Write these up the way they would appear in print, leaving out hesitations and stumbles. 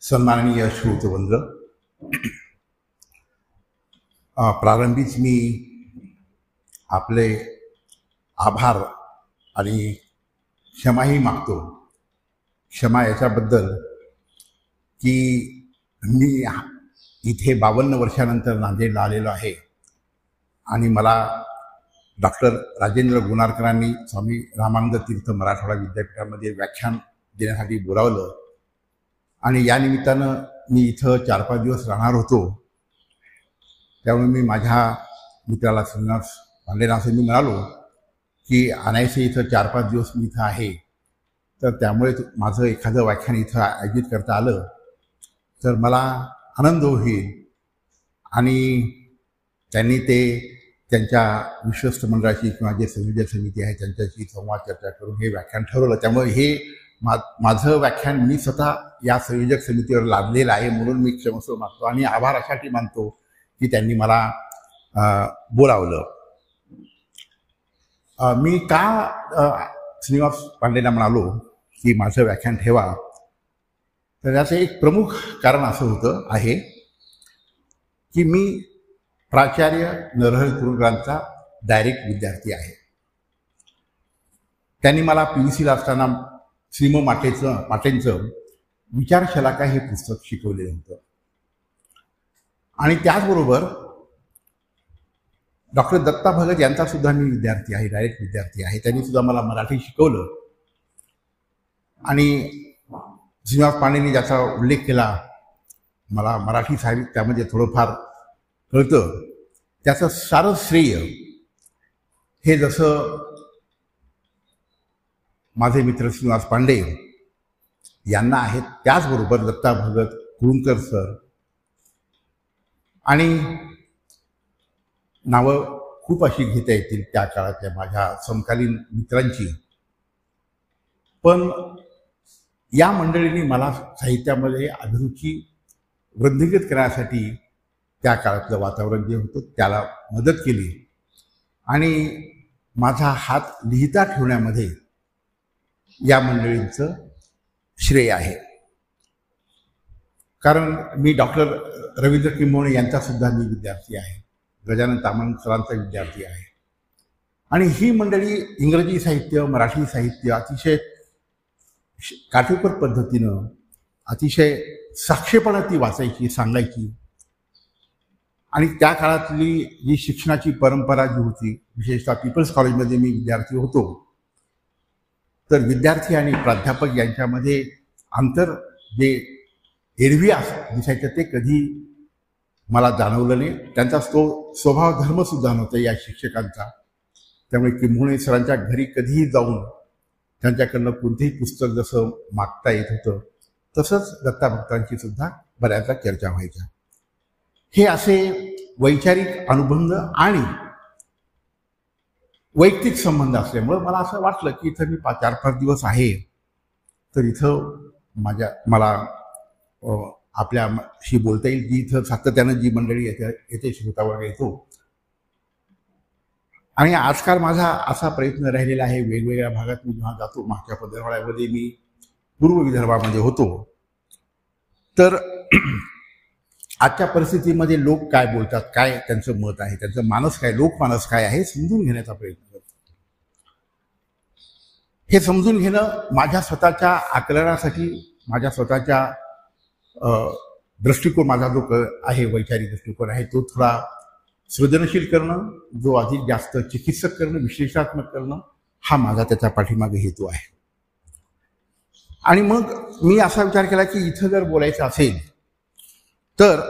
सन्माननीय श्रोतवृंद, प्रारंभीच मी आपले आभार आणि क्षमाही मागतो. क्षमा याच्याबद्दल की मी इथे 52 वर्षानंतर नांदेडला आलेलो आहे आणि मला डॉक्टर राजेंद्र गुणारकरांनी स्वामी रामानंद तीर्थ मराठवाडा विद्यापीठामध्ये व्याख्यान देण्यासाठी बोलावलं आणि या निमित्तानं मी इथं 4-5 दिवस राहणार होतो. त्यामुळे मी माझ्या मित्राला श्रीनिवास पांडेंना असं मी म्हणालो की आणायचं इथं 4-5 दिवस मी इथं आहे, तर त्यामुळे माझं एखादं व्याख्यान इथं आयोजित करता आलं तर मला आनंद होईल. आणि त्यांनी ते त्यांच्या विश्वस्त मंडळाची किंवा जे संयोजक समिती आहे त्यांच्याशी संवाद चर्चा करून हे व्याख्यान ठरवलं. त्यामुळे हे माझं व्याख्यान मी स्वतः या संयोजक समितीवर लादलेलं आहे, म्हणून मी क्षमस्व मागतो आणि आभार अशासाठी मानतो की त्यांनी मला बोलावलं. मी का श्रीनिवास पांडेंना म्हणालो की माझं व्याख्यान ठेवा, तर याचं एक प्रमुख कारण असं आहे की मी प्राचार्य नरहरी कुरुंकरांचा डायरेक्ट विद्यार्थी आहे. त्यांनी मला PUCला असताना श्रीम माटेंचं विचारशलाका हे पुस्तक शिकवलेलं होतं आणि त्याचबरोबर डॉक्टर दत्ता भगत यांचा सुद्धा मी विद्यार्थी आहे, डायरेक्ट विद्यार्थी आहे. त्यांनी सुद्धा मला मराठी शिकवलं आणि श्रीनिवास पांडेंनी ज्याचा उल्लेख केला, मला मराठी साहित्यामध्ये थोडंफार कळतं, त्याचं सारं श्रेय हे जसं माझे मित्र श्रीनिवास पांडे यांना आहेत, त्याचबरोबर दत्ता भगत, कुरुंकर सर आणि नावं खूप अशी घेता येतील त्या काळातल्या माझ्या समकालीन मित्रांची. पण या मंडळींनी मला साहित्यामध्ये अभिरुची वृद्धिंगत करण्यासाठी त्या काळातलं वातावरण जे होतं त्याला मदत केली आणि माझा हात लिहिता ठेवण्यामध्ये या मंडळींचं श्रेय आहे. कारण मी डॉक्टर रवींद्र किंबोणे यांचा सुद्धा मी विद्यार्थी आहे, गजानन तामण सरांचा विद्यार्थी आहे आणि ही मंडळी इंग्रजी साहित्य, मराठी साहित्य अतिशय काटेकोर पद्धतीनं, अतिशय साक्षेपणा ती वाचायची, सांगायची. आणि त्या काळातली जी शिक्षणाची परंपरा जी होती, विशेषतः पीपल्स कॉलेजमध्ये मी विद्यार्थी होतो, तर विद्यार्थी आणि प्राध्यापक यांच्यामध्ये अंतर जे एरवी दिसायचं ते कधी मला जाणवलं नाही. त्यांचा तो स्वभाव धर्मसुद्धा नव्हता या शिक्षकांचा. त्यामुळे किंबोणे सरांच्या घरी कधीही जाऊन त्यांच्याकडनं कोणतेही पुस्तक जसं मागता येत होतं, तसंच दत्ता भक्तांची सुद्धा बऱ्याचदा चर्चा व्हायच्या. हे असे वैचारिक अनुबंध आणि वैयक्तिक संबंध असल्यामुळं मला असं वाटलं की इथं मी 4-5 दिवस आहे, तर इथं मला आपल्याशी बोलता येईल. जी इथं सातत्यानं जी मंडळी येथे श्रोतावर्ग येतो. आणि आजकाल माझा असा प्रयत्न राहिलेला आहे, वेगवेगळ्या भागात मी जेव्हा जातो, मागच्या पंधरवड्यामध्ये मी पूर्व विदर्भामध्ये होतो, तर आजच्या परिस्थितीमध्ये लोक काय बोलतात, काय त्यांचं मत आहे, त्यांचं मानस काय, लोकमानस काय आहे, समजून घेण्याचा प्रयत्न करतो. हे समजून घेणं माझ्या स्वतःच्या आकलनासाठी, माझ्या स्वतःच्या दृष्टिकोन, माझा जो आहे वैचारिक दृष्टिकोन आहे, तो थोडा सृजनशील करणं, जो अधिक जास्त चिकित्सक करणं, विश्लेषणात्मक करणं, हा माझा त्याच्या पाठीमागे हेतू आहे. आणि मग मी असा विचार केला की इथं जर बोलायचं असेल तर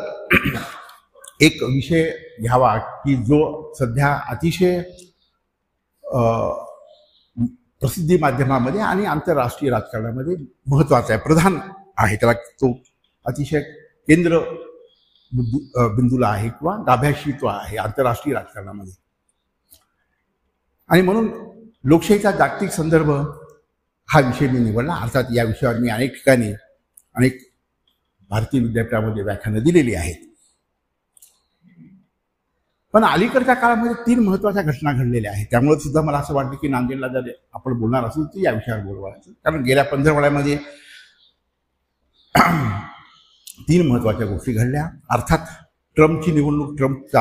एक विषय घ्यावा की जो सध्या अतिशय प्रसिद्धी माध्यमामध्ये आणि आंतरराष्ट्रीय राजकारणामध्ये महत्त्वाचा आहे, प्रधान आहे. त्याला तो अतिशय केंद्र बिंदूला आहे किंवा गाभ्याशी तो आहे आंतरराष्ट्रीय राजकारणामध्ये. आणि म्हणून लोकशाहीचा जागतिक संदर्भ हा विषय मी निवडला. अर्थात या विषयावर मी अनेक ठिकाणी, अनेक भारतीय विद्यापीठामध्ये व्याख्यानं दिलेली आहेत. पण अलीकडच्या काळामध्ये 3 महत्त्वाच्या घटना घडलेल्या आहेत. त्यामुळे सुद्धा मला असं वाटतं की नांदेडला जर आपण बोलणार असू तर या विषयावर बोलवायचं. कारण गेल्या 15 वर्षामध्ये तीन महत्त्वाच्या गोष्टी घडल्या. अर्थात ट्रम्पची निवडणूक, ट्रम्पचा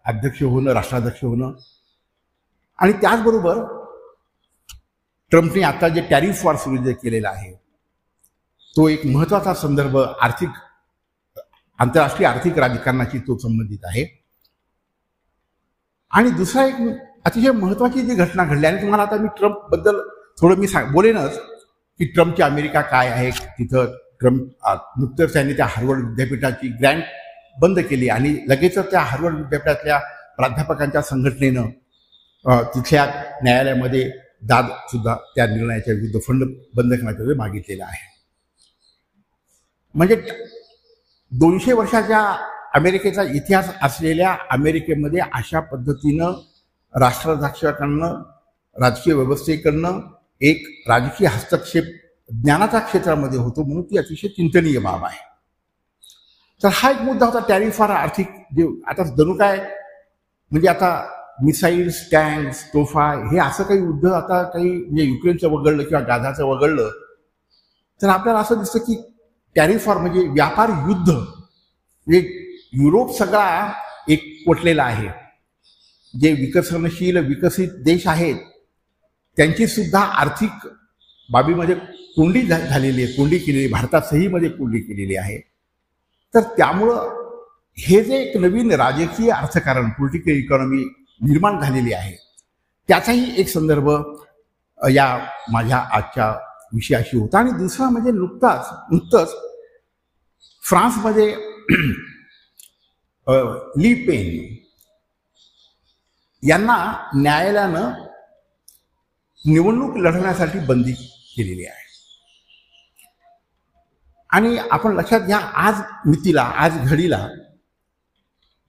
अध्यक्ष होणं, राष्ट्राध्यक्ष होणं, आणि त्याचबरोबर ट्रम्पने आता जे टॅरिफ वॉर सुरू केलेला आहे तो एक महत्त्वाचा संदर्भ आंतरराष्ट्रीय आर्थिक राजकारणाशी तो संबंधित आहे. आणि दुसरा एक अतिशय महत्त्वाची जी घटना घडली, आणि तुम्हाला आता मी ट्रम्पबद्दल थोडं मी बोलेनच की ट्रम्पची अमेरिका काय आहे. तिथं ट्रम्प नुकतंच त्यांनी त्या हार्वर्ड विद्यापीठाची ग्रँट बंद केली आणि लगेचच त्या हार्वर्ड विद्यापीठातल्या प्राध्यापकांच्या संघटनेनं तिथल्या न्यायालयामध्ये दाद सुद्धा त्या निर्णयाच्या विरुद्ध फंड बंद करण्याच्या मागितलेला आहे. म्हणजे 200 वर्षाच्या अमेरिकेचा इतिहास असलेल्या अमेरिकेमध्ये अशा पद्धतीनं राष्ट्राध्यक्षाकडनं, राजकीय व्यवस्थेकडनं एक राजकीय हस्तक्षेप ज्ञानाच्या क्षेत्रामध्ये होतो, म्हणून ती अतिशय चिंतनीय बाब आहे. तर हा एक मुद्दा होता टॅरिफ वॉर. आर्थिक जे आता जणू काय म्हणजे आता मिसाईल्स, टँक्स, तोफा हे असं काही युद्ध आता काही म्हणजे युक्रेनचं वगळलं किंवा गाझाचं वगळलं तर आपल्याला असं दिसतं की टॅरिफ वॉर म्हणजे व्यापार युद्ध. म्हणजे युरोप सगळा एक कोटलेला आहे. जे विकसनशील विकसित देश आहेत त्यांची सुद्धा आर्थिक बाबीमध्ये कोंडी झालेली आहे, कोंडी केलेली, भारतात सहीमध्ये कोंडी केलेली आहे. तर त्यामुळं हे जे एक नवीन राजकीय अर्थकारण, पॉलिटिकल इकॉनॉमी निर्माण झालेली आहे त्याचाही एक संदर्भ या माझ्या आजच्या विषयाशी होता. आणि दुसरा म्हणजे नुकतंच फ्रान्समध्ये ली पेन यांना न्यायालयानं निवडणूक लढवण्यासाठी बंदी केलेली आहे. आणि आपण लक्षात घ्या, आज घडीला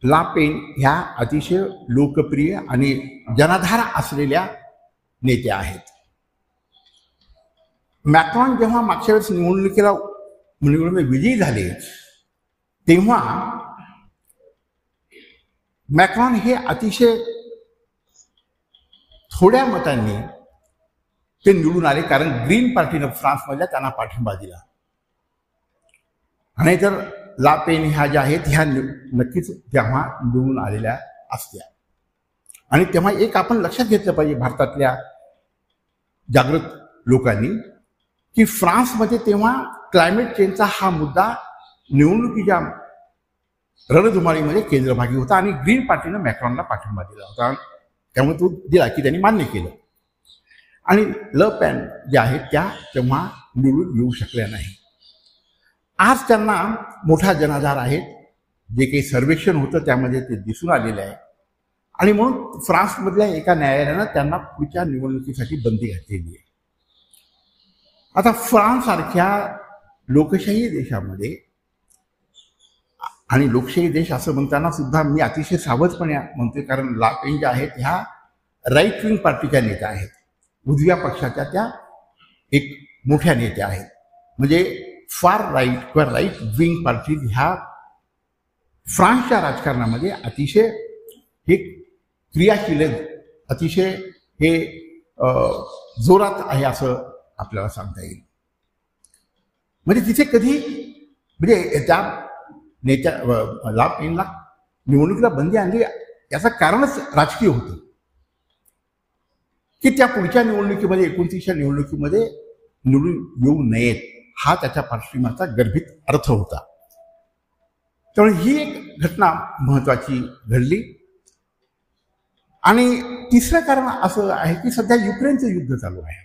ला पेन ह्या अतिशय लोकप्रिय आणि जनाधार असलेल्या नेत्या आहेत. मॅक्रॉन जेव्हा मागच्या वेळेस निवडणुकीमध्ये विजयी झाले तेव्हा मॅक्रॉन हे अतिशय थोड्या मतांनी ते निवडून आले, कारण ग्रीन पार्टीनं फ्रान्समधल्या त्यांना पाठिंबा दिला. आणि तर ला पेन ह्या ज्या आहेत ह्या नक्कीच तेव्हा निवडून आलेल्या असत्या. आणि तेव्हा एक आपण लक्षात घेतलं पाहिजे भारतातल्या जागृत लोकांनी की फ्रान्समध्ये तेव्हा क्लायमेट चेंजचा हा मुद्दा निवडणुकीच्या रणधुमाळीमध्ये केंद्रभागी होता आणि ग्रीन पार्टीनं मॅक्रॉनला पाठिंबा दिला होता. त्यामुळे तो दिला की त्यांनी मान्य केलं. आणि ल पेन ज्या आहेत त्या तेव्हा निवडून येऊ शकल्या नाही. आज त्यांना मोठा जनाधार आहे. जे काही सर्वेक्षण होतं त्यामध्ये ते दिसून आलेलं आहे. आणि म्हणून फ्रान्समधल्या एका न्यायालयानं त्यांना पुढच्या निवडणुकीसाठी बंदी घातलेली आहे. आता फ्रान्ससारख्या लोकशाही देशामध्ये, आणि लोकशाही देश असं म्हणताना सुद्धा मी अतिशय सावधपणे म्हणतोय, कारण ला पेन ज्या आहेत ह्या राईट विंग पार्टीच्या नेत्या आहेत, उजव्या पक्षाच्या त्या एक मोठ्या नेत्या आहेत. म्हणजे फार राईट किंवा राईट विंग पार्टी ह्या फ्रान्सच्या राजकारणामध्ये अतिशय हे क्रियाशील, अतिशय हे जोरात आहे असं आपल्याला सांगता येईल. म्हणजे तिथे कधी म्हणजे त्या नेत्या ला पेनला निवडणुकीला बंदी आणली याचं कारणच राजकीय होतं की त्या पुढच्या निवडणुकीमध्ये 29च्या निवडणुकीमध्ये निवडून येऊ नयेत, हा त्याच्या पार्श्वभूमीचा गर्भित अर्थ होता. त्यामुळे ही एक घटना महत्वाची घडली. आणि तिसरं कारण असं आहे की सध्या युक्रेनचं युद्ध चालू आहे.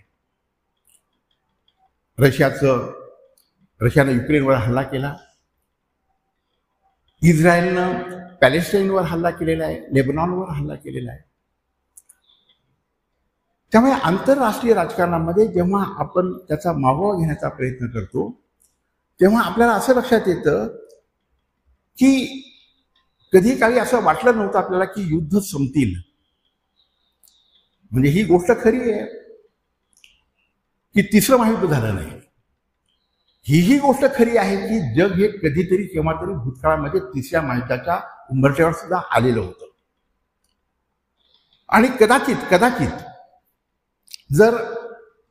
रशियानं युक्रेनवर हल्ला केला, इस्रायलनं पॅलेस्टाईनवर हल्ला केलेला आहे, लेबनॉनवर हल्ला केलेला आहे. त्यामुळे आंतरराष्ट्रीय राजकारणामध्ये जेव्हा आपण त्याचा मागोवा घेण्याचा प्रयत्न करतो तेव्हा आपल्याला असं लक्षात येतं की कधी काळी असं वाटलं नव्हतं आपल्याला की युद्ध संपतील. म्हणजे ही गोष्ट खरी आहे की तिसरं महायुद्ध झालं नाही. ही गोष्ट खरी आहे की जग हे कधीतरी केव्हा तरी भूतकाळामध्ये तिसऱ्या महायुद्धाच्या उंबरठ्यावर सुद्धा आलेलं होतं. आणि कदाचित जर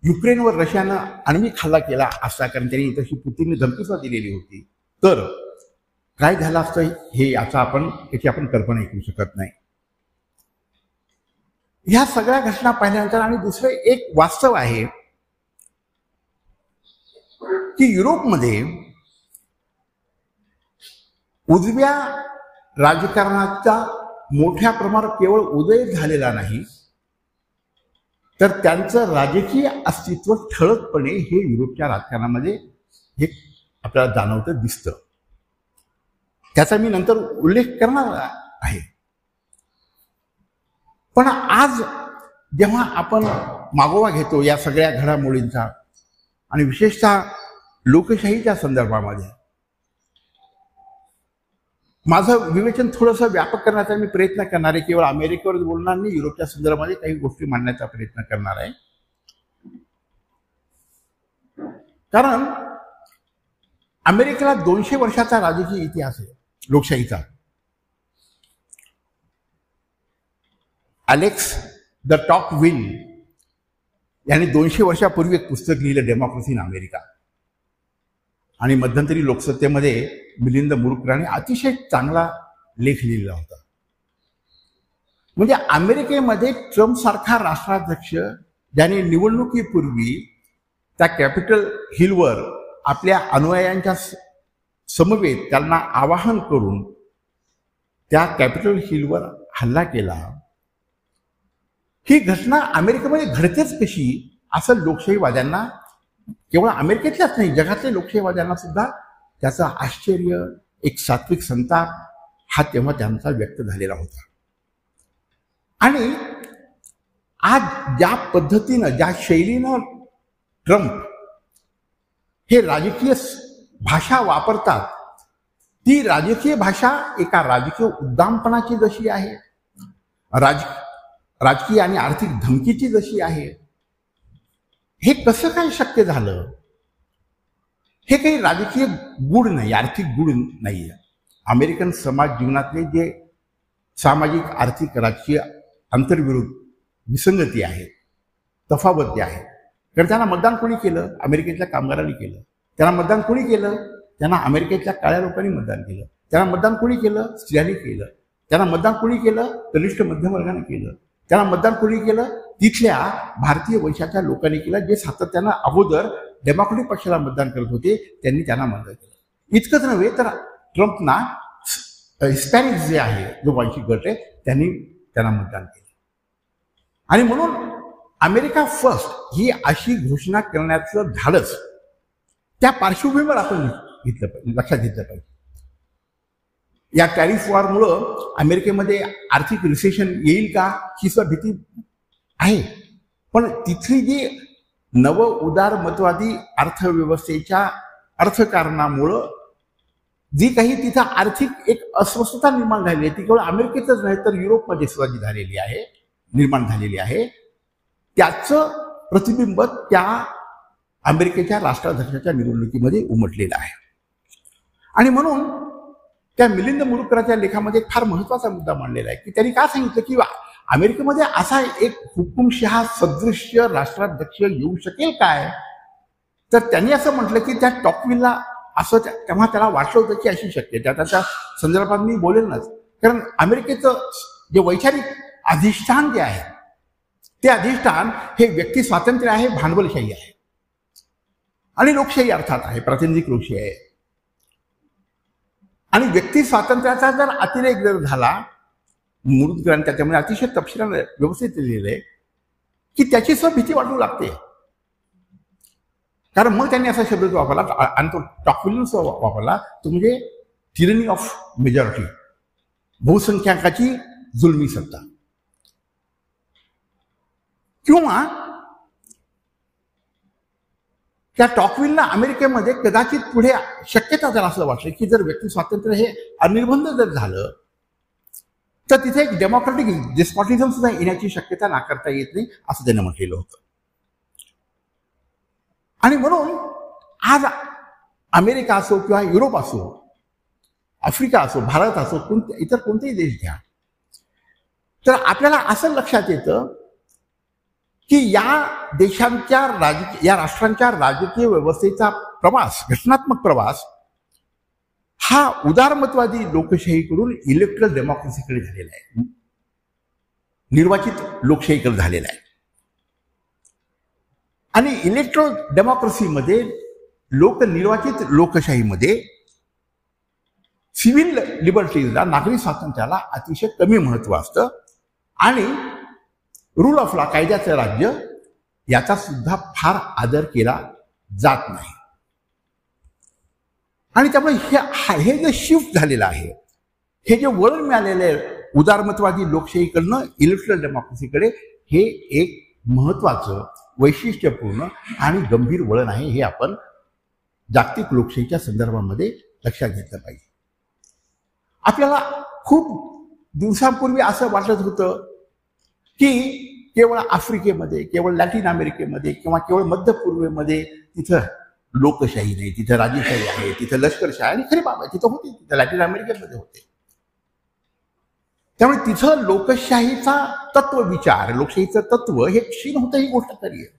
युक्रेनवर रशियानं आण्विक हल्ला केला असता, कारण त्यांनी तशी पुतीनने धमकी सुद्धा दिलेली होती, तर काय झालं असतं हे याची आपण कल्पना करू शकत नाही. ह्या सगळ्या घटना पाहिल्यानंतर आणि दुसरं एक वास्तव आहे की युरोपमध्ये उजव्या राजकारणाचा मोठ्या प्रमाणात केवळ उदय झालेला नाही, तर त्यांचं राजकीय अस्तित्व ठळकपणे हे युरोपच्या राजकारणामध्ये हे आपल्याला जाणवतं, दिसतं. त्याचा मी नंतर उल्लेख करणार आहे. पण आज जेव्हा आपण मागोवा घेतो या सगळ्या घडामोडींचा आणि विशेषतः लोकशाहीच्या संदर्भामध्ये, माझं विवेचन थोडंसं व्यापक करण्याचा मी प्रयत्न करणार आहे. केवळ अमेरिकेवर बोलणार नाही, युरोपच्या संदर्भामध्ये काही गोष्टी मांडण्याचा प्रयत्न करणार आहे. कारण अमेरिकेला 200 वर्षाचा राजकीय इतिहास आहे लोकशाहीचा. अलेक्स द टॉकविल यांनी 200 वर्षापूर्वी एक पुस्तक लिहिलं, डेमोक्रेसी इन अमेरिका. आणि मध्यंतरी लोकसत्तेमध्ये मिलिंद मुरुकरांनी अतिशय चांगला लेख लिहिला होता. म्हणजे अमेरिकेमध्ये ट्रम्प सारखा राष्ट्राध्यक्ष ज्याने निवडणुकीपूर्वी त्या कॅपिटल हिलवर आपल्या अनुयायांच्या समवेत त्यांना आवाहन करून त्या कॅपिटल हिलवर हल्ला केला, ही घटना अमेरिकेमध्ये घडतेच कशी असं लोकशाहीवाद्यांना, केवळ अमेरिकेतल्याच नाही जगातल्या लोकशाहीवाद्यांना सुद्धा त्याचं आश्चर्य, एक सात्विक संताप हा तेव्हा त्यांचा व्यक्त झालेला होता. आणि आज ज्या पद्धतीनं, ज्या शैलीनं ट्रम्प हे राजकीय भाषा वापरतात, ती राजकीय भाषा एका राजकीय उद्दामपणाची जशी आहे, राजकीय आणि आर्थिक धमकीची जशी आहे, हे कसं काय शक्य झालं? हे काही राजकीय गुण नाही, आर्थिक गुण नाही. अमेरिकन समाज जीवनातले जे सामाजिक, आर्थिक, राजकीय आंतरविरोध, विसंगती आहेत, तफावती आहेत. कारण त्यांना मतदान कोणी केलं? अमेरिकेतल्या कामगारांनी केलं. त्यांना मतदान कोणी केलं? त्यांना अमेरिकेतल्या काळ्या लोकांनी मतदान केलं. त्यांना मतदान कोणी केलं? स्त्रियांनी केलं. त्यांना मतदान कोणी केलं? कनिष्ठ मध्यम वर्गाने केलं. त्यांना मतदान कोणी केलं? तिथल्या भारतीय वंशाच्या लोकांनी केलं, जे सातत्यानं अगोदर डेमोक्रेटिक पक्षाला मतदान करत होते, त्यांनी त्यांना मतदान केलं. इतकंच नव्हे तर ट्रम्पना हिस्पॅनिक जे आहे, जो वंशिक गट आहे, त्यांनी त्यांना मतदान केलं. आणि म्हणून अमेरिका फर्स्ट ही अशी घोषणा करण्याचं धाडस त्या पार्श्वभूमीवर आपण घेतलं पाहिजे, लक्षात घेतलं पाहिजे. या टॅरिफ वॉरमुळं अमेरिकेमध्ये आर्थिक रिसेशन येईल का ही सुद्धा भीती आहे. पण तिथली जी नव उदारमतवादी अर्थव्यवस्थेच्या अर्थकारणामुळं जी काही तिथं आर्थिक एक अस्वस्थता निर्माण झालेली आहे, ती केवळ अमेरिकेतच नाही तर युरोपमध्ये सुद्धा जी झालेली आहे, निर्माण झालेली आहे, त्याचं प्रतिबिंब त्या अमेरिकेच्या राष्ट्राध्यक्षाच्या निवडणुकीमध्ये उमटलेलं आहे. आणि म्हणून त्या मिलिंद मुरुकराच्या लेखामध्ये फार महत्वाचा मुद्दा मांडलेला आहे की त्यांनी काय सांगितलं की अमेरिकेमध्ये असा एक हुकुमशहा सदृश्य राष्ट्राध्यक्ष येऊ शकेल काय? तर त्यांनी असं म्हटलं की त्या टॉकविलला असं तेव्हा त्याला वाटलं होतं की अशी शक्यता, त्याच्या संदर्भात मी बोलेलच. कारण अमेरिकेचं जे वैचारिक अधिष्ठान जे आहे, ते अधिष्ठान हे व्यक्ती स्वातंत्र्य आहे, भांडवलशाही आहे आणि लोकशाही अर्थात आहे, प्रातिनिधिक लोकशाही आहे. आणि व्यक्ती स्वातंत्र्याचा जर अतिरेक जर झाला, मुरुकरांनी त्याच्यामध्ये अतिशय तपशिलाने व्यवस्थित लिहिलेलं आहे की त्याची सुद्धा भीती वाटू लागते. कारण मग त्यांनी असा शब्द वापरला आणि तो टॉकविलने वापरला, तो म्हणजे टिरनी ऑफ मेजॉरिटी, बहुसंख्याकाची जुलमी सत्ता. किंवा त्या टॉकविलला अमेरिकेमध्ये कदाचित पुढे शक्यता जर असं वाटलं की जर व्यक्ती स्वातंत्र्य हे अनिर्बंध जर झालं तर तिथे एक डेमोक्रेटिक डिस्पॉटिझम सुद्धा येण्याची शक्यता नाकारता येत नाही, असं त्याने म्हटलेलं होतं. आणि म्हणून आज अमेरिका असो किंवा युरोप असो, आफ्रिका असो, भारत असो, इतर कोणतेही देश घ्या, तर आपल्याला असं लक्षात येतं की या देशांच्या या राष्ट्रांच्या राजकीय व्यवस्थेचा प्रवास, घटनात्मक प्रवास हा उदारमतवादी लोकशाहीकडून इलेक्ट्रल डेमोक्रेसीकडे झालेला आहे, निर्वाचित लोकशाहीकडे झालेला आहे. आणि इलेक्ट्रल डेमोक्रेसीमध्ये निर्वाचित लोकशाहीमध्ये सिव्हिल लिबर्टीजला, नागरी स्वातंत्र्याला अतिशय कमी महत्व असतं आणि रूल ऑफ लॉ, कायद्याचं राज्य, याचा सुद्धा फार आदर केला जात नाही. आणि त्यामुळे हे जे शिफ्ट झालेलं आहे, हे जे वळण मिळालेलं आहे उदारमतवादी लोकशाहीकडनं इलेक्ट्रल डेमोक्रेसीकडे, हे एक महत्वाचं, वैशिष्ट्यपूर्ण आणि गंभीर वळण आहे. हे आपण जागतिक लोकशाहीच्या संदर्भामध्ये लक्षात घेतलं पाहिजे. आपल्याला खूप दिवसांपूर्वी असं वाटत होतं की केवळ आफ्रिकेमध्ये, केवळ लॅटिन अमेरिकेमध्ये किंवा केवळ मध्य पूर्वेमध्ये तिथं लोकशाही नाही, तिथं राजेशाही आहे, तिथं लष्करशाही, आणि खरी बाब आहे तिथं होती, तिथं लॅटिन अमेरिकेमध्ये होते. त्यामुळे तिथं लोकशाहीचा तत्वविचार, लोकशाहीचं तत्व हे क्षीण होतं, ही गोष्ट खरी आहे.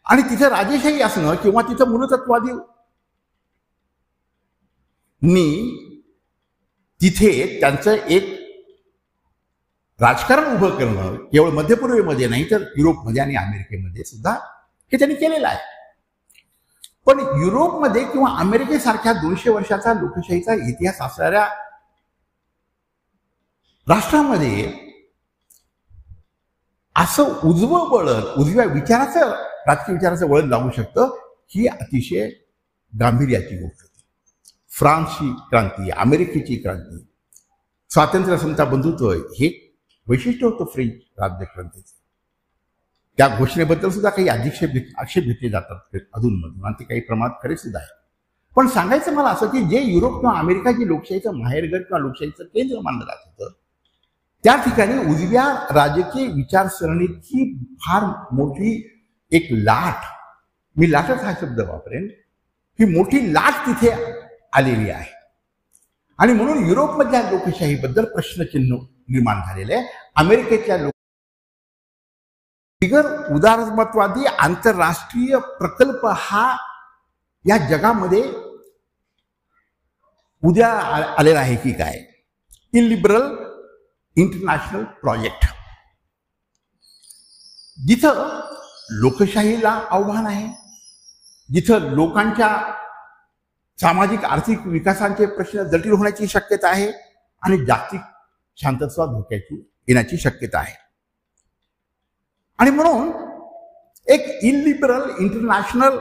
आणि तिथं राजेशाही असणं किंवा तिथं मूलतत्वादी तिथे त्यांचं एक राजकारण उभं करणं केवळ मध्य पूर्वेमध्ये नाही तर युरोपमध्ये आणि अमेरिकेमध्ये सुद्धा हे त्यांनी केलेलं आहे. पण युरोपमध्ये किंवा अमेरिकेसारख्या 200 वर्षाचा लोकशाहीचा इतिहास असणाऱ्या राष्ट्रामध्ये असं उजवं वळण, उजव्या विचाराचं, राजकीय विचाराचं वळण लागू शकतं, ही अतिशय गांभीर्याची गोष्ट होती. फ्रान्सची क्रांती, अमेरिकेची क्रांती, स्वातंत्र्य, समता, बंधुत्व, हे वैशिष्ट्य होतं फ्रेंच राज्यक्रांतीचं. त्या घोषणेबद्दल सुद्धा काही आक्षेप घेतले जातात अधूनमधून, आणि ते काही प्रमाणात खरे सुद्धा आहे. पण सांगायचं मला असं की जे युरोप किंवा अमेरिका जी लोकशाहीचं माहेरघर किंवा लोकशाहीचं केंद्र मानलं जात होतं, त्या ठिकाणी उजव्या राजकीय विचारसरणीची फार मोठी एक लाट, मी लाटच हा शब्द वापरेन, ही मोठी लाट तिथे आलेली आहे. आणि म्हणून युरोपमधल्या लोकशाहीबद्दल प्रश्नचिन्ह निर्माण झालेले आहे. अमेरिकेतल्या बिगर उदारमतवादी आंतरराष्ट्रीय प्रकल्प हा या जगामध्ये उद्या आलेला आहे की काय? इलिबरल इंटरनॅशनल प्रोजेक्ट, जिथं लोकशाहीला आव्हान आहे, जिथं लोकांच्या सामाजिक आर्थिक विकासाचे प्रश्न जटिल होण्याची शक्यता आहे आणि जागतिक शांतता धोक्याची येण्याची शक्यता आहे. आणि म्हणून एक इलिबरल इंटरनॅशनल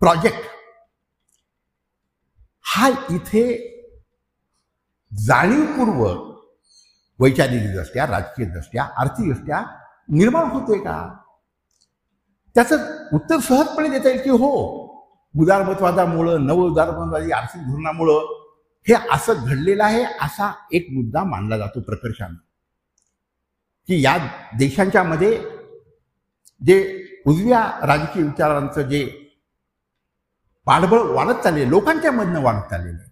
प्रोजेक्ट हा इथे जाणीवपूर्वक वैचारिकदृष्ट्या, राजकीयदृष्ट्या, आर्थिकदृष्ट्या निर्माण होतोय का? त्याचं उत्तर सहजपणे देता येईल की हो, उदारमतवादामुळं, नव उदारमतवादी आर्थिक धोरणामुळं हे असं घडलेलं आहे, असा एक मुद्दा मानला जातो प्रकर्षाने, की या देशांच्या मध्ये जे उजव्या राजकीय विचारांचं जे पाठबळ वाढत चालले, लोकांच्या मधनं वाढत चाललेलं आहे,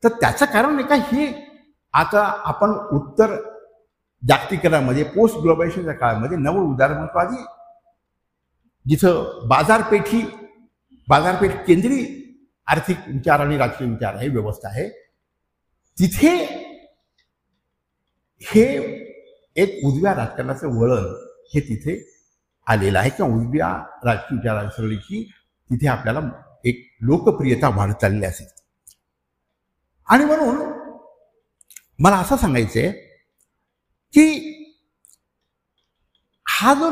तर त्याचं कारण नाही का, ही आता आपण उत्तर जागतिकीकरणामध्ये, पोस्ट ग्लोबलायझेशनच्या काळामध्ये नव उदारमतवादी, जिथं बाजारपेठ केंद्रीय आर्थिक विचार आणि राजकीय विचार आहे, व्यवस्था आहे, तिथे हे एक उजव्या राजकारणाचं वळण हे तिथे आलेलं आहे, किंवा उजव्या राजकीय विचारसरणीची तिथे आपल्याला एक लोकप्रियता वाढत चाललेली असेल. आणि म्हणून मला असं सांगायचंय की हा जो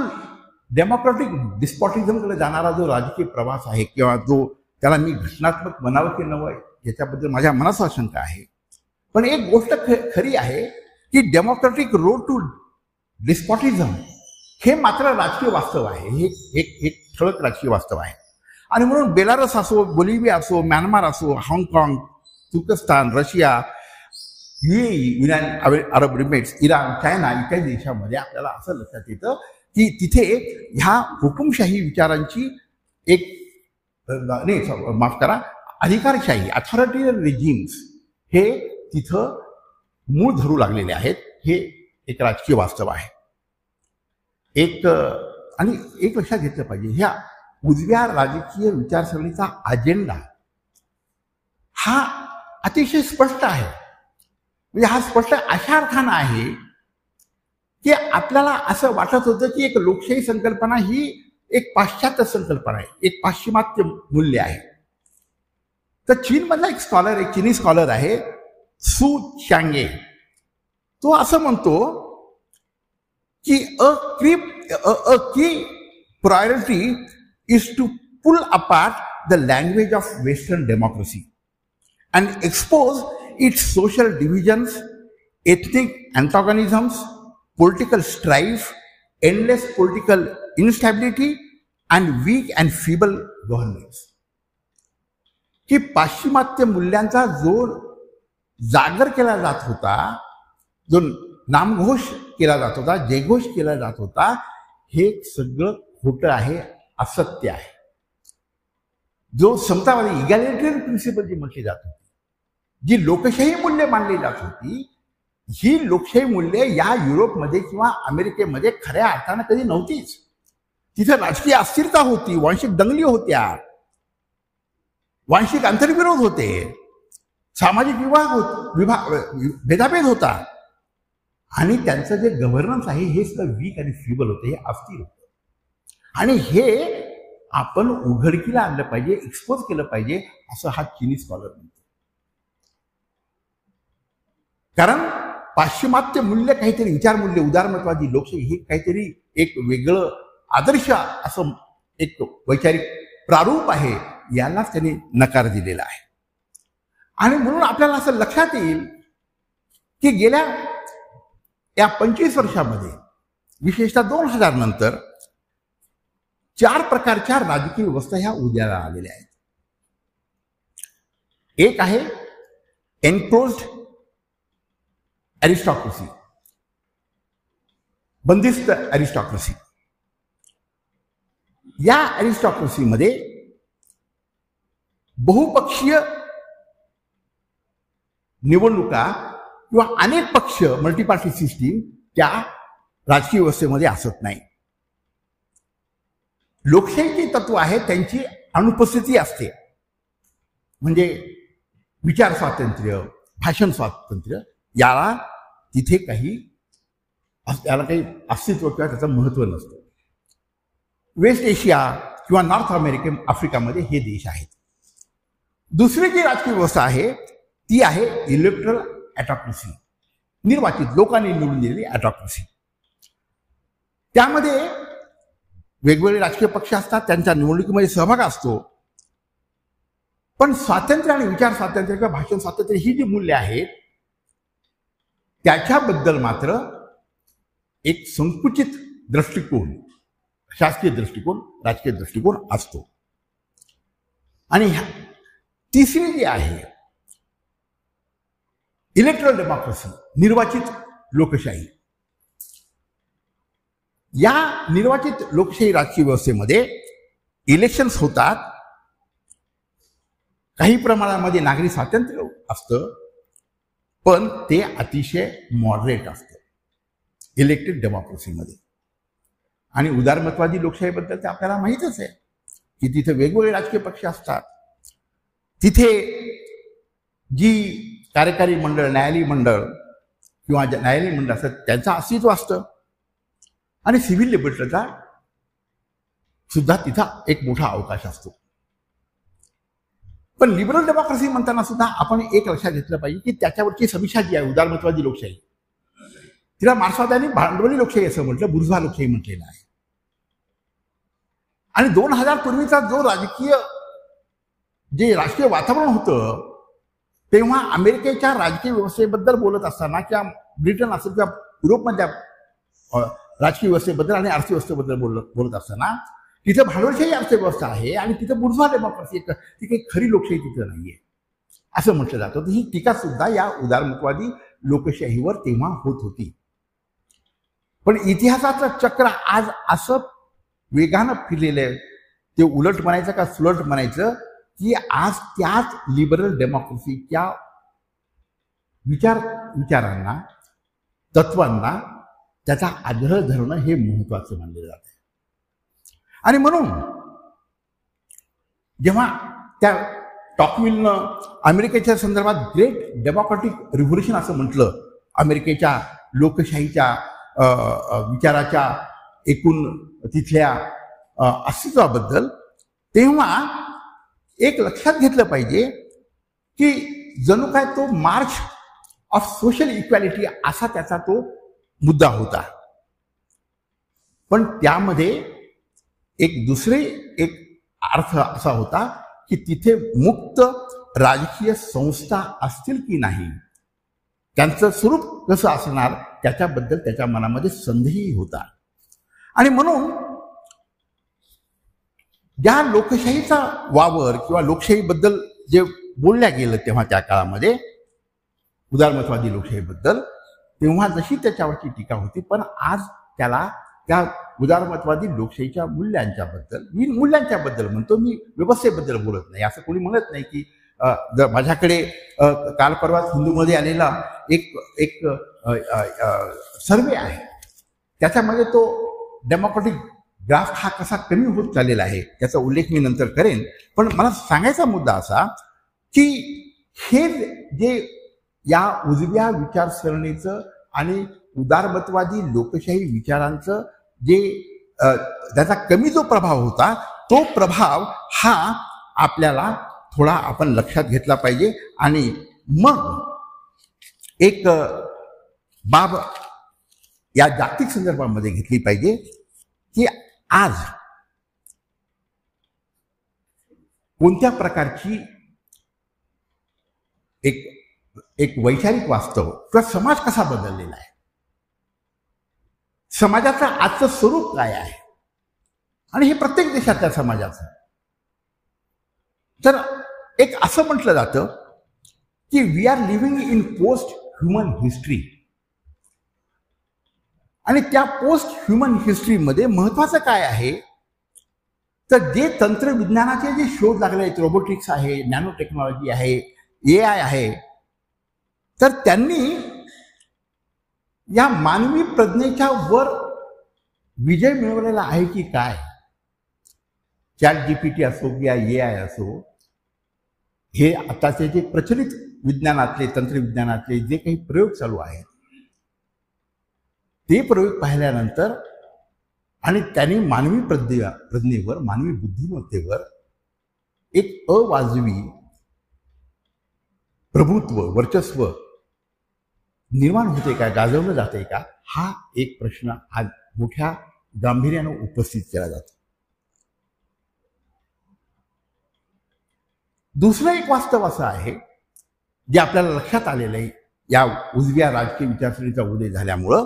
डेमोक्रॅटिक डिस्पॉटिझमकडे जाणारा जो राजकीय प्रवास आहे, किंवा जो त्याला मी घटनात्मक म्हणावं की नवं याच्याबद्दल माझ्या मनाचा शंका आहे, पण एक गोष्ट खरी आहे की डेमोक्रॅटिक रोड टू डिस्पॉटिझम हे मात्र राजकीय वास्तव आहे, हे एक ठळक राजकीय वास्तव आहे. आणि म्हणून बेलारस असो, बोलिव्हिया असो, म्यानमार असो, हाँगकाँग, तुर्कस्तान, Russia, UAE, United Arab Emirates, Iran, China इत्यादी देशांमध्ये आपल्याला असं लक्षात येतं की तिथे ह्या हुकुमशाही विचारांची एक, नाही माफ करा, अधिकारशाही, अथॉरिटेरियन रेजिम्स हे तिथं मूळ धरू लागलेले आहेत. हे एक राजकीय वास्तव आहे. आणि एक लक्षात घेतलं पाहिजे, ह्या उजव्या राजकीय विचारसरणीचा अजेंडा हा अतिशय स्पष्ट आहे. म्हणजे हा स्पष्ट अशा अर्थानं आहे की आपल्याला असं वाटत होतं की एक लोकशाही संकल्पना ही एक पाश्चात्य संकल्पना आहे, एक पाश्चिमात्य मूल्य आहे. तर चीनमधला एक स्कॉलर, एक चिनी स्कॉलर आहे सु चांगे, तो असं म्हणतो की अ की priority is to pull apart the language of western democracy and expose its social divisions, ethnic antagonisms, political strife, endless political instability, and weak and feeble governance. की पाश्चिमात्य मूल्यांचा जो जागर केला जात होता, जो नामघोष केला जात होता, जयघोष केला जात होता, हे सगळं खोटं आहे, असत्य आहे. जो समतावादी इगॅलिटरियन प्रिन्सिपल जी म्हटली जात होती, जी लोकशाही मूल्य मानली जात होती, ही लोकशाही मूल्य या युरोपमध्ये किंवा अमेरिकेमध्ये खऱ्या अर्थानं कधी नव्हतीच. तिथे राजकीय अस्थिरता होती, वांशिक दंगली होत्या, वांशिक आंतरविरोध होते, सामाजिक भेदाभेद होता, आणि त्यांचं जे गव्हर्नन्स आहे हे सगळं वीक आणि फिबल होतं, हे अस्थिर होतं. आणि हे आपण उघडकीला आणलं पाहिजे, एक्सपोज केलं पाहिजे, असं हा चिनी स्कॉलर म्हणतो. कारण पाश्चिमात्य मूल्य काहीतरी विचारमूल्य, उदारमतवादी लोकशाही हे काहीतरी एक वेगळं आदर्श असं एक वैचारिक प्रारूप आहे, यालाच त्यांनी नकार दिलेला आहे. आणि म्हणून आपल्याला असं लक्षात येईल की गेल्या या 25 वर्षामध्ये, विशेषतः 2000 नंतर 4 प्रकारच्या राजकीय व्यवस्था ह्या उदयाला आलेल्या आहेत. एक आहे एनक्लोज्ड अरिस्टॉक्रेसी, बंदिस्त अरिस्टॉक्रेसी. या अरिस्टॉक्रेसीमध्ये बहुपक्षीय निवडणुका किंवा अनेक पक्ष, मल्टीपार्टी सिस्टीम त्या राजकीय व्यवस्थेमध्ये असत नाही. लोकशाहीची तत्व आहे त्यांची अनुपस्थिती असते. म्हणजे विचार स्वातंत्र्य, भाषण स्वातंत्र्य, याला तिथे याला काही अस्तित्व किंवा त्याचं महत्त्व नसतं. वेस्ट एशिया किंवा नॉर्थ आफ्रिकामध्ये हे देश आहेत. दुसरी जी राजकीय व्यवस्था आहे ती आहे इलेक्टरल ऑटोक्रसी, निर्वाचित लोकांनी निवडून दिलेली ऑटोक्रसी. त्यामध्ये वेगवेगळे राजकीय पक्ष असतात, त्यांच्या निवडणुकीमध्ये सहभाग असतो, पण स्वातंत्र्य आणि विचार स्वातंत्र्य किंवा भाषण स्वातंत्र्य ही जी मूल्य आहेत त्याच्याबद्दल मात्र एक संकुचित दृष्टिकोन, शासकीय दृष्टिकोन, राजकीय दृष्टिकोन असतो. आणि तिसरी जी आहे इलेक्टरल डेमोक्रेसी, निर्वाचित लोकशाही. या निर्वाचित लोकशाही राजकीय व्यवस्थेमध्ये इलेक्शन्स होतात, काही प्रमाणामध्ये नागरी स्वातंत्र्य असतं, पण ते अतिशय मॉडरेट असतं इलेक्टेड डेमोक्रेसीमध्ये. आणि उदारमतवादी लोकशाहीबद्दल ते आपल्याला माहीतच आहे की तिथे वेगवेगळे राजकीय पक्ष असतात. तिथे जी कार्यकारी मंडळ, न्यायालयीन मंडळ किंवा न्यायालयीन मंडळ असतात त्यांचं अस्तित्व असतं, आणि सिव्हिल लिबर्टीचा सुद्धा तिथा एक मोठा अवकाश असतो. पण लिबरल डेमोक्रेसी म्हणताना सुद्धा आपण एक लक्षात घेतलं पाहिजे की त्याच्यावरची समीक्षा जी आहे उदारमतवादी लोकशाही, तिला मार्क्सवाद्यांनी भांडवली लोकशाही असं म्हटलं, बुर्झवा लोकशाही म्हटलेलं आहे. आणि 2000 पूर्वीचा जो राजकीय वातावरण होतं, तेव्हा अमेरिकेच्या राजकीय व्यवस्थेबद्दल बोलत असताना किंवा ब्रिटन असेल किंवा युरोपमधल्या राजकीय व्यवस्थेबद्दल आणि अर्थव्यवस्थेबद्दल बोलत असताना तिथे भांडवलशाही अर्थव्यवस्था आहे आणि तिथे बुर्झवा डेमोक्रेसी, ती काही खरी लोकशाही तिथे नाहीये असं म्हटलं जातं. ही टीका सुद्धा या उदारमतवादी लोकशाहीवर तेव्हा होत होती. पण इतिहासाचं चक्र आज असं वेगानं फिरलेलं आहे, ते उलट म्हणायचं का सुलट म्हणायचं, की आज त्याच लिबरल डेमोक्रेसीच्या विचारांना, तत्वांना त्याचा आग्रह धरणं हे महत्वाचं मानलं जातं. आणि म्हणून जेव्हा त्या टॉकविलनं अमेरिकेच्या संदर्भात ग्रेट डेमोक्रॅटिक रिव्होल्युशन असं म्हटलं, अमेरिकेच्या लोकशाहीच्या विचाराच्या एकूण तिथल्या अस्तित्वाबद्दल, तेव्हा एक लक्षात घेतलं पाहिजे की जणू काय तो मार्च ऑफ सोशल इक्वॅलिटी असा त्याचा तो मुद्दा होता. पण त्यामध्ये एक अर्थ असा होता की तिथे मुक्त राजकीय संस्था असतील की नाही, त्यांचं स्वरूप कसं असणार त्याच्याबद्दल त्याच्या मनामध्ये संदेही होता. आणि म्हणून ज्या लोकशाहीचा वावर किंवा लोकशाहीबद्दल जे बोलल्या गेलं तेव्हा त्या काळामध्ये उदारमतवादी लोकशाहीबद्दल, तेव्हा जशी त्याच्यावरची टीका होती, पण आज त्याला त्या उदारमतवादी लोकशाहीच्या मूल्यांच्याबद्दल, मी मूल्यांच्याबद्दल म्हणतो, मी व्यवस्थेबद्दल बोलत नाही. असं कोणी म्हणत नाही की जर माझ्याकडे काल परवा हिंदूमध्ये आलेला एक सर्वे आहे, त्याच्यामध्ये तो डेमोक्रॅटिक ग्राफ हा कसा कमी होत चाललेला आहे त्याचा उल्लेख मी नंतर करेन. पण मला सांगायचा मुद्दा असा की हे जे या उजव्या विचारसरणीचं आणि उदारमतवादी लोकशाही विचारांचं जे त्याचा कमी जो प्रभाव होता, तो प्रभाव हा आपल्याला थोडा आपण लक्षात घेतला पाहिजे. आणि मग एक बाब या जागतिक संदर्भामध्ये घेतली पाहिजे की आज कोणत्या प्रकारची एक वैचारिक वास्तव किंवा समाज कसा बदललेला आहे, समाजाचं आजचं स्वरूप काय आहे, आणि हे प्रत्येक देशातल्या समाजाचं. तर एक असं म्हटलं जातं की we are living in post human history, आणि त्या पोस्ट ह्युमन हिस्ट्रीमध्ये महत्वाचं काय आहे तर जे तंत्रविज्ञानाचे जे शोध लागले आहेत, रोबोटिक्स आहे, नॅनो टेक्नॉलॉजी आहे, AI आहे, तर त्यांनी या मानवी प्रज्ञेच्या वर विजय मिळवलेला आहे की काय. ChatGPT असो किंवा AI असो, हे आताचे जे प्रचलित विज्ञानातले, तंत्रविज्ञानातले जे काही प्रयोग चालू आहेत, ते प्रयोग पाहिल्यानंतर आणि त्यांनी मानवी प्रज्ञेवर, मानवी बुद्धिमत्तेवर एक अवाजवी प्रभुत्व, वर्चस्व निर्माण होते का, गाजवलं जाते का, हा एक प्रश्न आज मोठ्या गांभीर्यानं उपस्थित केला जातो. दुसरं एक वास्तव असं आहे जे आपल्याला लक्षात आलेलं आहे या उजव्या राजकीय विचारसरणीचा उदय झाल्यामुळं,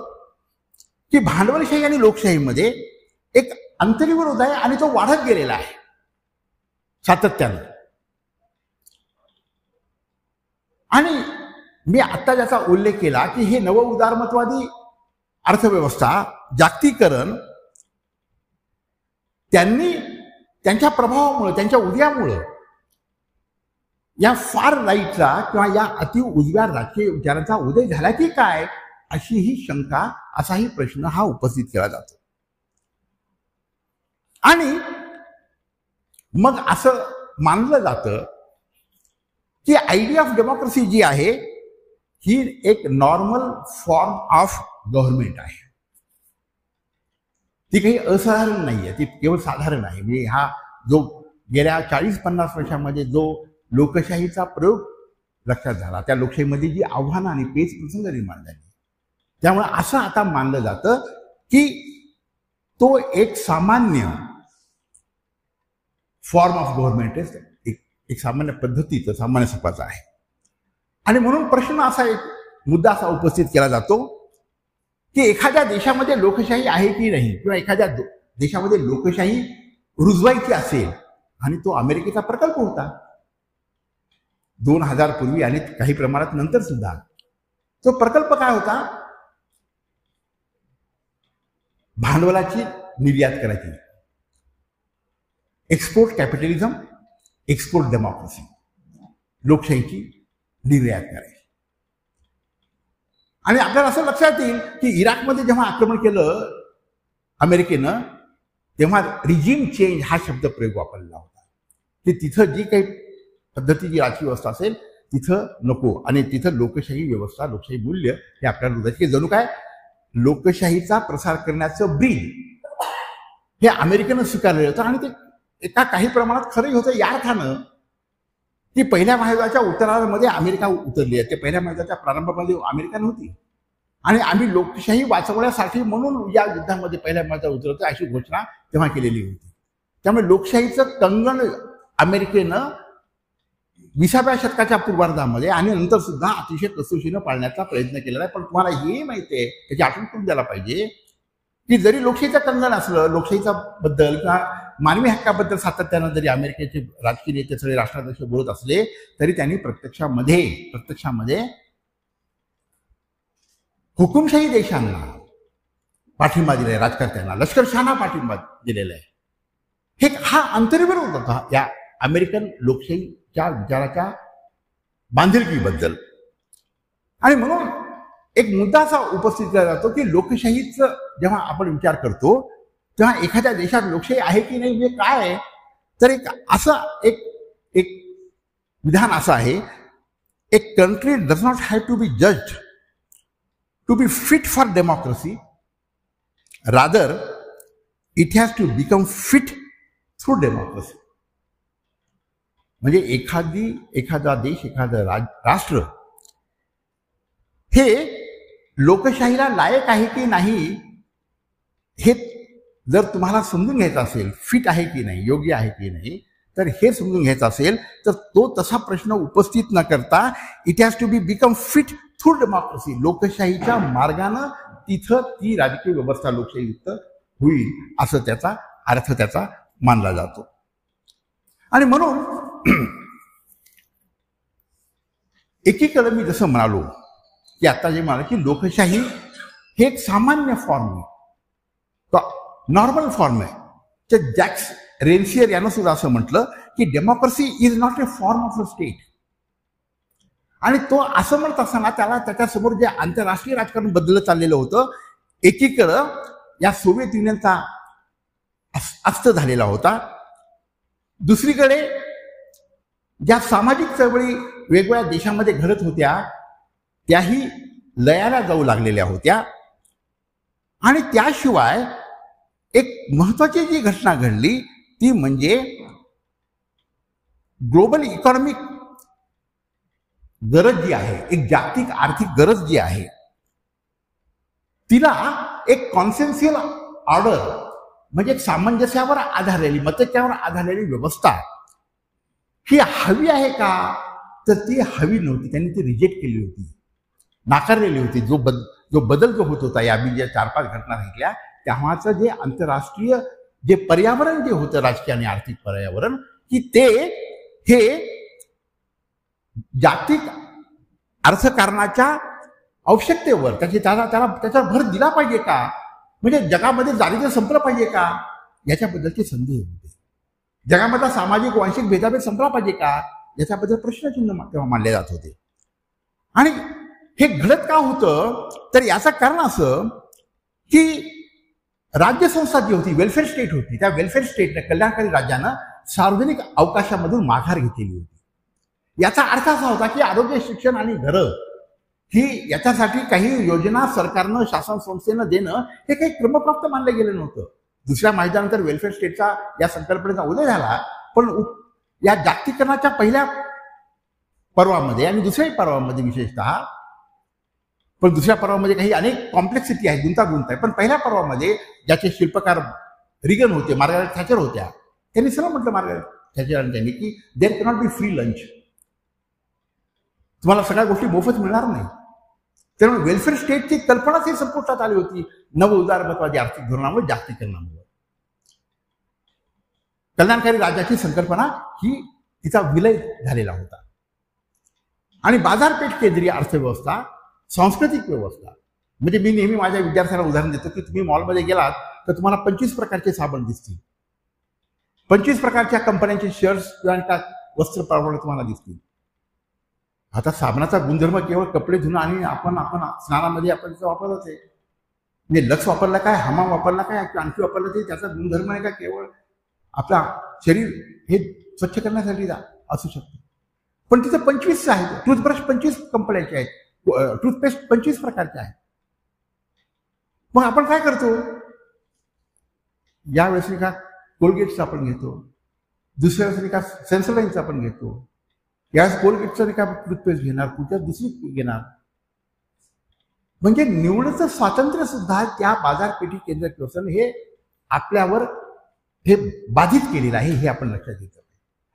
की भांडवलशाही आणि लोकशाहीमध्ये एक अंतर्विरोध आहे आणि तो वाढत गेलेला आहे सातत्यानं. आणि मी आत्ता ज्याचा उल्लेख केला की हे नव उदारमतवादी अर्थव्यवस्था, जागतिकीकरण, त्यांनी त्यांच्या प्रभावामुळे, त्यांच्या उदयामुळं या फार राईटचा किंवा या अति उजव्या राजकीय विचारांचा उदय झाला की काय, अशी ही शंका, असाही प्रश्न हा उपस्थित केला जातो. आणि मग असं मानलं जातं की आयडिया ऑफ डेमोक्रेसी जी आहे ही एक नॉर्मल फॉर्म ऑफ गव्हर्नमेंट आहे, ती काही असाधारण नाही आहे, ती केवळ साधारण आहे. म्हणजे हा जो गेल्या 40-50 वर्षामध्ये जो लोकशाहीचा प्रयोग लक्षात झाला, त्या लोकशाहीमध्ये जी आव्हानं आणि पेच प्रसंग निर्माण झाले, त्यामुळे असं आता मानलं जातं की तो एक सामान्य फॉर्म ऑफ गव्हर्नमेंट आहे, एक सामान्य पद्धतीचं, सामान्य स्वरूपाचा आहे. आणि म्हणून प्रश्न असा, एक मुद्दा असा उपस्थित केला जातो की एखाद्या देशामध्ये लोकशाही आहे की नाही, किंवा एखाद्या देशामध्ये लोकशाही रुजवायची असेल, आणि तो अमेरिकेचा प्रकल्प होता 2000 पूर्वी आणि काही प्रमाणात नंतर सुद्धा. तो प्रकल्प काय होता, भांडवलाची निर्यात करायची, एक्सपोर्ट कॅपिटलिझम, एक्सपोर्ट डेमोक्रेसी, लोकशाहीची निर्यात करायची. आणि आपल्याला असं लक्षात येईल की इराकमध्ये जेव्हा आक्रमण केलं अमेरिकेनं, तेव्हा रिजिम चेंज हा शब्द प्रयोग वापरलेला होता, की तिथं जी काही पद्धती जी राजकीय व्यवस्था असेल तिथं नको, आणि तिथं लोकशाही व्यवस्था, लोकशाही मूल्य हे आपल्याला रुजायचे, की जणू काय लोकशाहीचा प्रसार करण्याचं ब्रीद हे अमेरिकेनं स्वीकारलेलं होतं. आणि ते एका काही प्रमाणात खरंही होतं या अर्थानं की पहिल्या महायुद्धाच्या उत्तरार्धामध्ये अमेरिका उतरली आहे. ते पहिल्या महायुद्धाच्या प्रारंभामध्ये अमेरिका नव्हती, आणि आम्ही लोकशाही वाचवण्यासाठी म्हणून या युद्धामध्ये पहिल्या महायुद्धात उतरतो अशी घोषणा तेव्हा केलेली होती. त्यामुळे लोकशाहीचं कंगण अमेरिकेनं 20व्या शतकाच्या पूर्वार्धामध्ये आणि नंतर सुद्धा अतिशय कसोशीनं पाळण्याचा प्रयत्न केलेला आहे. पण तुम्हाला हे माहिती आहे, त्याची आठवण करून द्यायला पाहिजे की जरी लोकशाहीचं कंगण असलं, लोकशाहीचा बद्दल किंवा मानवी हक्काबद्दल सातत्यानं जरी अमेरिकेचे राजकीय नेते सगळे राष्ट्राध्यक्ष बोलत असले, तरी त्यांनी प्रत्यक्षामध्ये हुकुमशाही देशांना पाठिंबा दिलाय, राजकर्त्यांना, लष्करशाहांना पाठिंबा दिलेला आहे. हा अंतर्विरोध होता या अमेरिकन लोकशाहीच्या विचाराच्या बांधिलकीबद्दल. आणि म्हणून एक मुद्दा असा उपस्थित केला जातो की लोकशाहीचं जेव्हा आपण विचार करतो तेव्हा एखाद्या देशात लोकशाही आहे की नाही म्हणजे काय आहे, तर एक विधान असं आहे, a country does not have to be judged to be fit for democracy, rather it has to become fit through democracy. म्हणजे एखादा देश, एखादं राष्ट्र हे लोकशाहीला लायक आहे की नाही हे जर तुम्हाला समजून घ्यायचं असेल, फिट आहे की नाही, योग्य आहे की नाही, तर हे समजून घ्यायचं असेल तर तो तसा प्रश्न उपस्थित न करता it has to be become fit through democracy, लोकशाहीच्या मार्गानं तिथं ती राजकीय व्यवस्था लोकशाहीयुक्त होईल असं त्याचा अर्थ त्याचा मानला जातो. आणि म्हणून एकीकडे मी जसं म्हणालो की आता जे म्हणाल की लोकशाही हे एक सामान्य फॉर्म आहे, नॉर्मल फॉर्म आहे. तर जॅक्स रेन्सियर यानं सुद्धा असं म्हटलं की democracy is not a form of a state. आणि तो असं म्हणत असताना त्याच्यासमोर जे आंतरराष्ट्रीय राजकारण बदलत चाललेलं होतं, एकीकडं या सोव्हिएत युनियनचा अस्त झालेला होता, दुसरीकडे ज्या सामाजिक चळवळी वेगवेगळ्या देशांमध्ये घडत होत्या त्याही लयाला जाऊ लागलेल्या होत्या. आणि त्याशिवाय एक महत्वाची जी घटना घडली ती म्हणजे ग्लोबल इकॉनॉमिक गरज जी आहे, एक जागतिक आर्थिक गरज जी आहे, तिला एक कॉन्सेन्शियल ऑर्डर म्हणजे एक सामंजस्यावर आधारलेली, मतैक्यावर आधारलेली व्यवस्था ही हवी आहे का, तर ती हवी नव्हती. त्यांनी ती रिजेक्ट केली होती, नाकारलेली होती. जो बदल जो होत होता, या आम्ही ज्या 4-5 घटना घेतल्या तेव्हाचं जे आंतरराष्ट्रीय जे पर्यावरण जे होतं, राजकीय आणि आर्थिक पर्यावरण, की ते हे जागतिक अर्थकारणाच्या आवश्यकतेवर त्याच्यावर भर दिला पाहिजे का, म्हणजे जगामध्ये दारिद्र्य संपलं पाहिजे का, याच्याबद्दलची संधी होती. जगामधला सामाजिक वांशिक भेदाभेद संपला पाहिजे का, याच्याबद्दल प्रश्नचिन्ह तेव्हा मानले जात होते. आणि हे घडत का होतं, तर याचं कारण असं की राज्यसंस्था जी होती, वेलफेअर स्टेट होती, त्या वेलफेअर स्टेटने, कल्याणकारी राज्यानं सार्वजनिक अवकाशामधून माघार घेतलेली होती. याचा अर्थ असा होता की आरोग्य, शिक्षण आणि घरं ही याच्यासाठी काही योजना सरकारनं, शासन संस्थेनं देणं हे काही क्रमप्राप्त मानलं गेलं नव्हतं. दुसऱ्या महायुद्धानंतर वेलफेअर स्टेटचा या संकल्पनेचा उदय झाला, पण या जागतिकीकरणाच्या पहिल्या पर्वामध्ये आणि दुसऱ्याही पर्वामध्ये विशेषतः, पण दुसऱ्या पर्वामध्ये काही अनेक कॉम्प्लेक्सिटी आहे, गुंतागुंत आहे, पण पहिल्या पर्वामध्ये ज्याचे शिल्पकार रिगन होते, मार्गारेट थॅचर होत्या, त्यांनी सरळ म्हटलं, मार्गारेट थॅचर त्यांनी, की there cannot be free lunch, तुम्हाला सगळ्या गोष्टी मोफत मिळणार नाही. त्यामुळे वेलफेअर स्टेटची कल्पनाच ही संपुष्टात आली होती नव उदारमतवादी आर्थिक धोरणामुळे, जागतिकीकरणामुळे. कल्याणकारी राज्याची संकल्पना ही तिचा विलय झालेला होता. आणि बाजारपेठ केंद्रीय अर्थव्यवस्था, सांस्कृतिक व्यवस्था, म्हणजे मी नेहमी माझ्या विद्यार्थ्यांना उदाहरण देतो की तुम्ही मॉलमध्ये गेलात तर तुम्हाला 25 प्रकारचे साबण दिसतील, 25 प्रकारच्या कंपन्यांचे शर्ट्स किंवा वस्त्र तुम्हाला दिसतील. आता साबणाचा गुणधर्म केवळ कपडे धुणं आणि आपण स्नानामध्ये आपण वापरत आहे, म्हणजे लक्स वापरला काय, हमाम वापरला काय, आणखी वापरला ते त्याचा गुणधर्म आहे का केवळ आपला शरीर हे स्वच्छ करण्यासाठी असू शकतो. पण तिथं 25 आहेत, टूथब्रश 25 कंपन्याचे आहेत, टूथपेस्ट 25 प्रकारचे आहेत. मग आपण काय करतो, या वेळेस का कोलगेटचं आपण घेतो, दुसऱ्या वेळेस का सेन्सोडाईनचं आपण घेतो, यावेळेस कोलगेटचं का टूथपेस्ट घेणार, पुढच्या दुसरी घेणार. म्हणजे निवडीचं स्वातंत्र्य सुद्धा त्या बाजारपेठी केंद्र किंवा हे आपल्यावर हे बाधित केलेलं आहे, हे आपण लक्षात घेतो.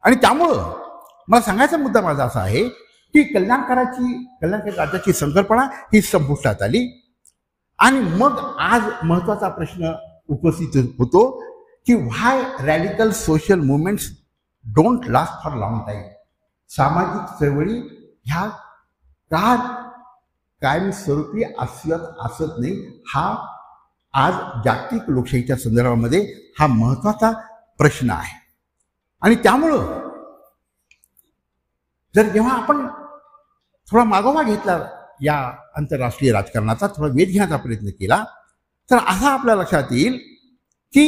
आणि त्यामुळं मला सांगायचा मुद्दा माझा असा आहे की कल्याणकारी राज्याची संकल्पना ही संपुष्टात आली. आणि मग आज महत्वाचा प्रश्न उपस्थित होतो की why radical social movements don't last for long time. सामाजिक चळवळी ह्या का कायमस्वरूपी असत नाही, हा आज जागतिक लोकशाहीच्या संदर्भामध्ये हा महत्वाचा प्रश्न आहे. आणि त्यामुळं जेव्हा आपण थोडा मागोवा घेतला या आंतरराष्ट्रीय राजकारणाचा, थोडा वेध घेण्याचा प्रयत्न केला, तर असा आपल्या लक्षात येईल की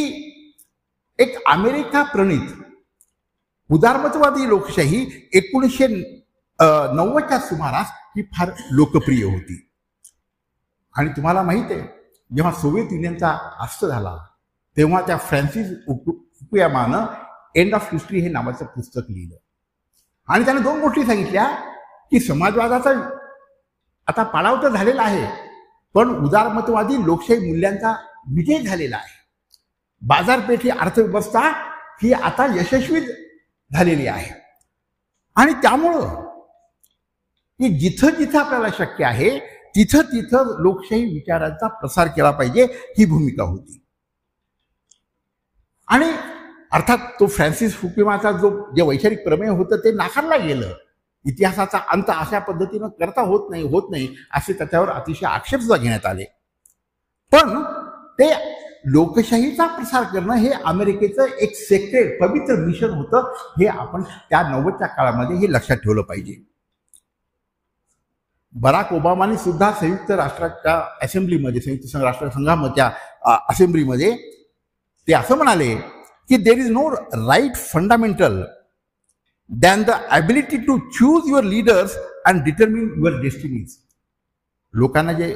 एक अमेरिका प्रणीत उदारमतवादी लोकशाही 1990च्या सुमारास ही फार लोकप्रिय होती. आणि तुम्हाला माहित आहे, जेव्हा सोव्हिएत युनियनचा अस्त झाला तेव्हा त्या फ्रान्सिस फुकुयामानं एंड ऑफ हिस्ट्री हे नावाचं पुस्तक लिहिलं. आणि त्याने 2 गोष्टी सांगितल्या की समाजवादाचा आता पाडाव तर झालेला आहे, पण उदारमतवादी लोकशाही मूल्यांचा विजय झालेला आहे. बाजारपेठी अर्थव्यवस्था ही आता यशस्वी झालेली आहे. आणि त्यामुळं की जिथं जिथं आपल्याला शक्य आहे तिथं तिथं लोकशाही विचारांचा प्रसार केला पाहिजे, ही भूमिका होती. आणि अर्थात तो फ्रान्सिस फुकुयामाचा जे वैचारिक प्रमेय होतं ते नाकारला गेलं. इतिहासाचा अंत अशा पद्धतीनं करता होत नाही असे त्याच्यावर अतिशय आक्षेप सुद्धा घेण्यात आले. पण ते लोकशाहीचा प्रसार करणं हे अमेरिकेचं एक सेक्रेट पवित्र मिशन होतं, हे आपण त्या 90च्या काळामध्ये हे लक्षात ठेवलं पाहिजे. बराक ओबामाने सुद्धा संयुक्त राष्ट्राच्या असेंब्लीमध्ये, संयुक्त राष्ट्रसंघाच्या असेंब्लीमध्ये ते असं म्हणाले की there is no right fundamental than the ability to choose your leaders and determine your destinies. लोकांना जे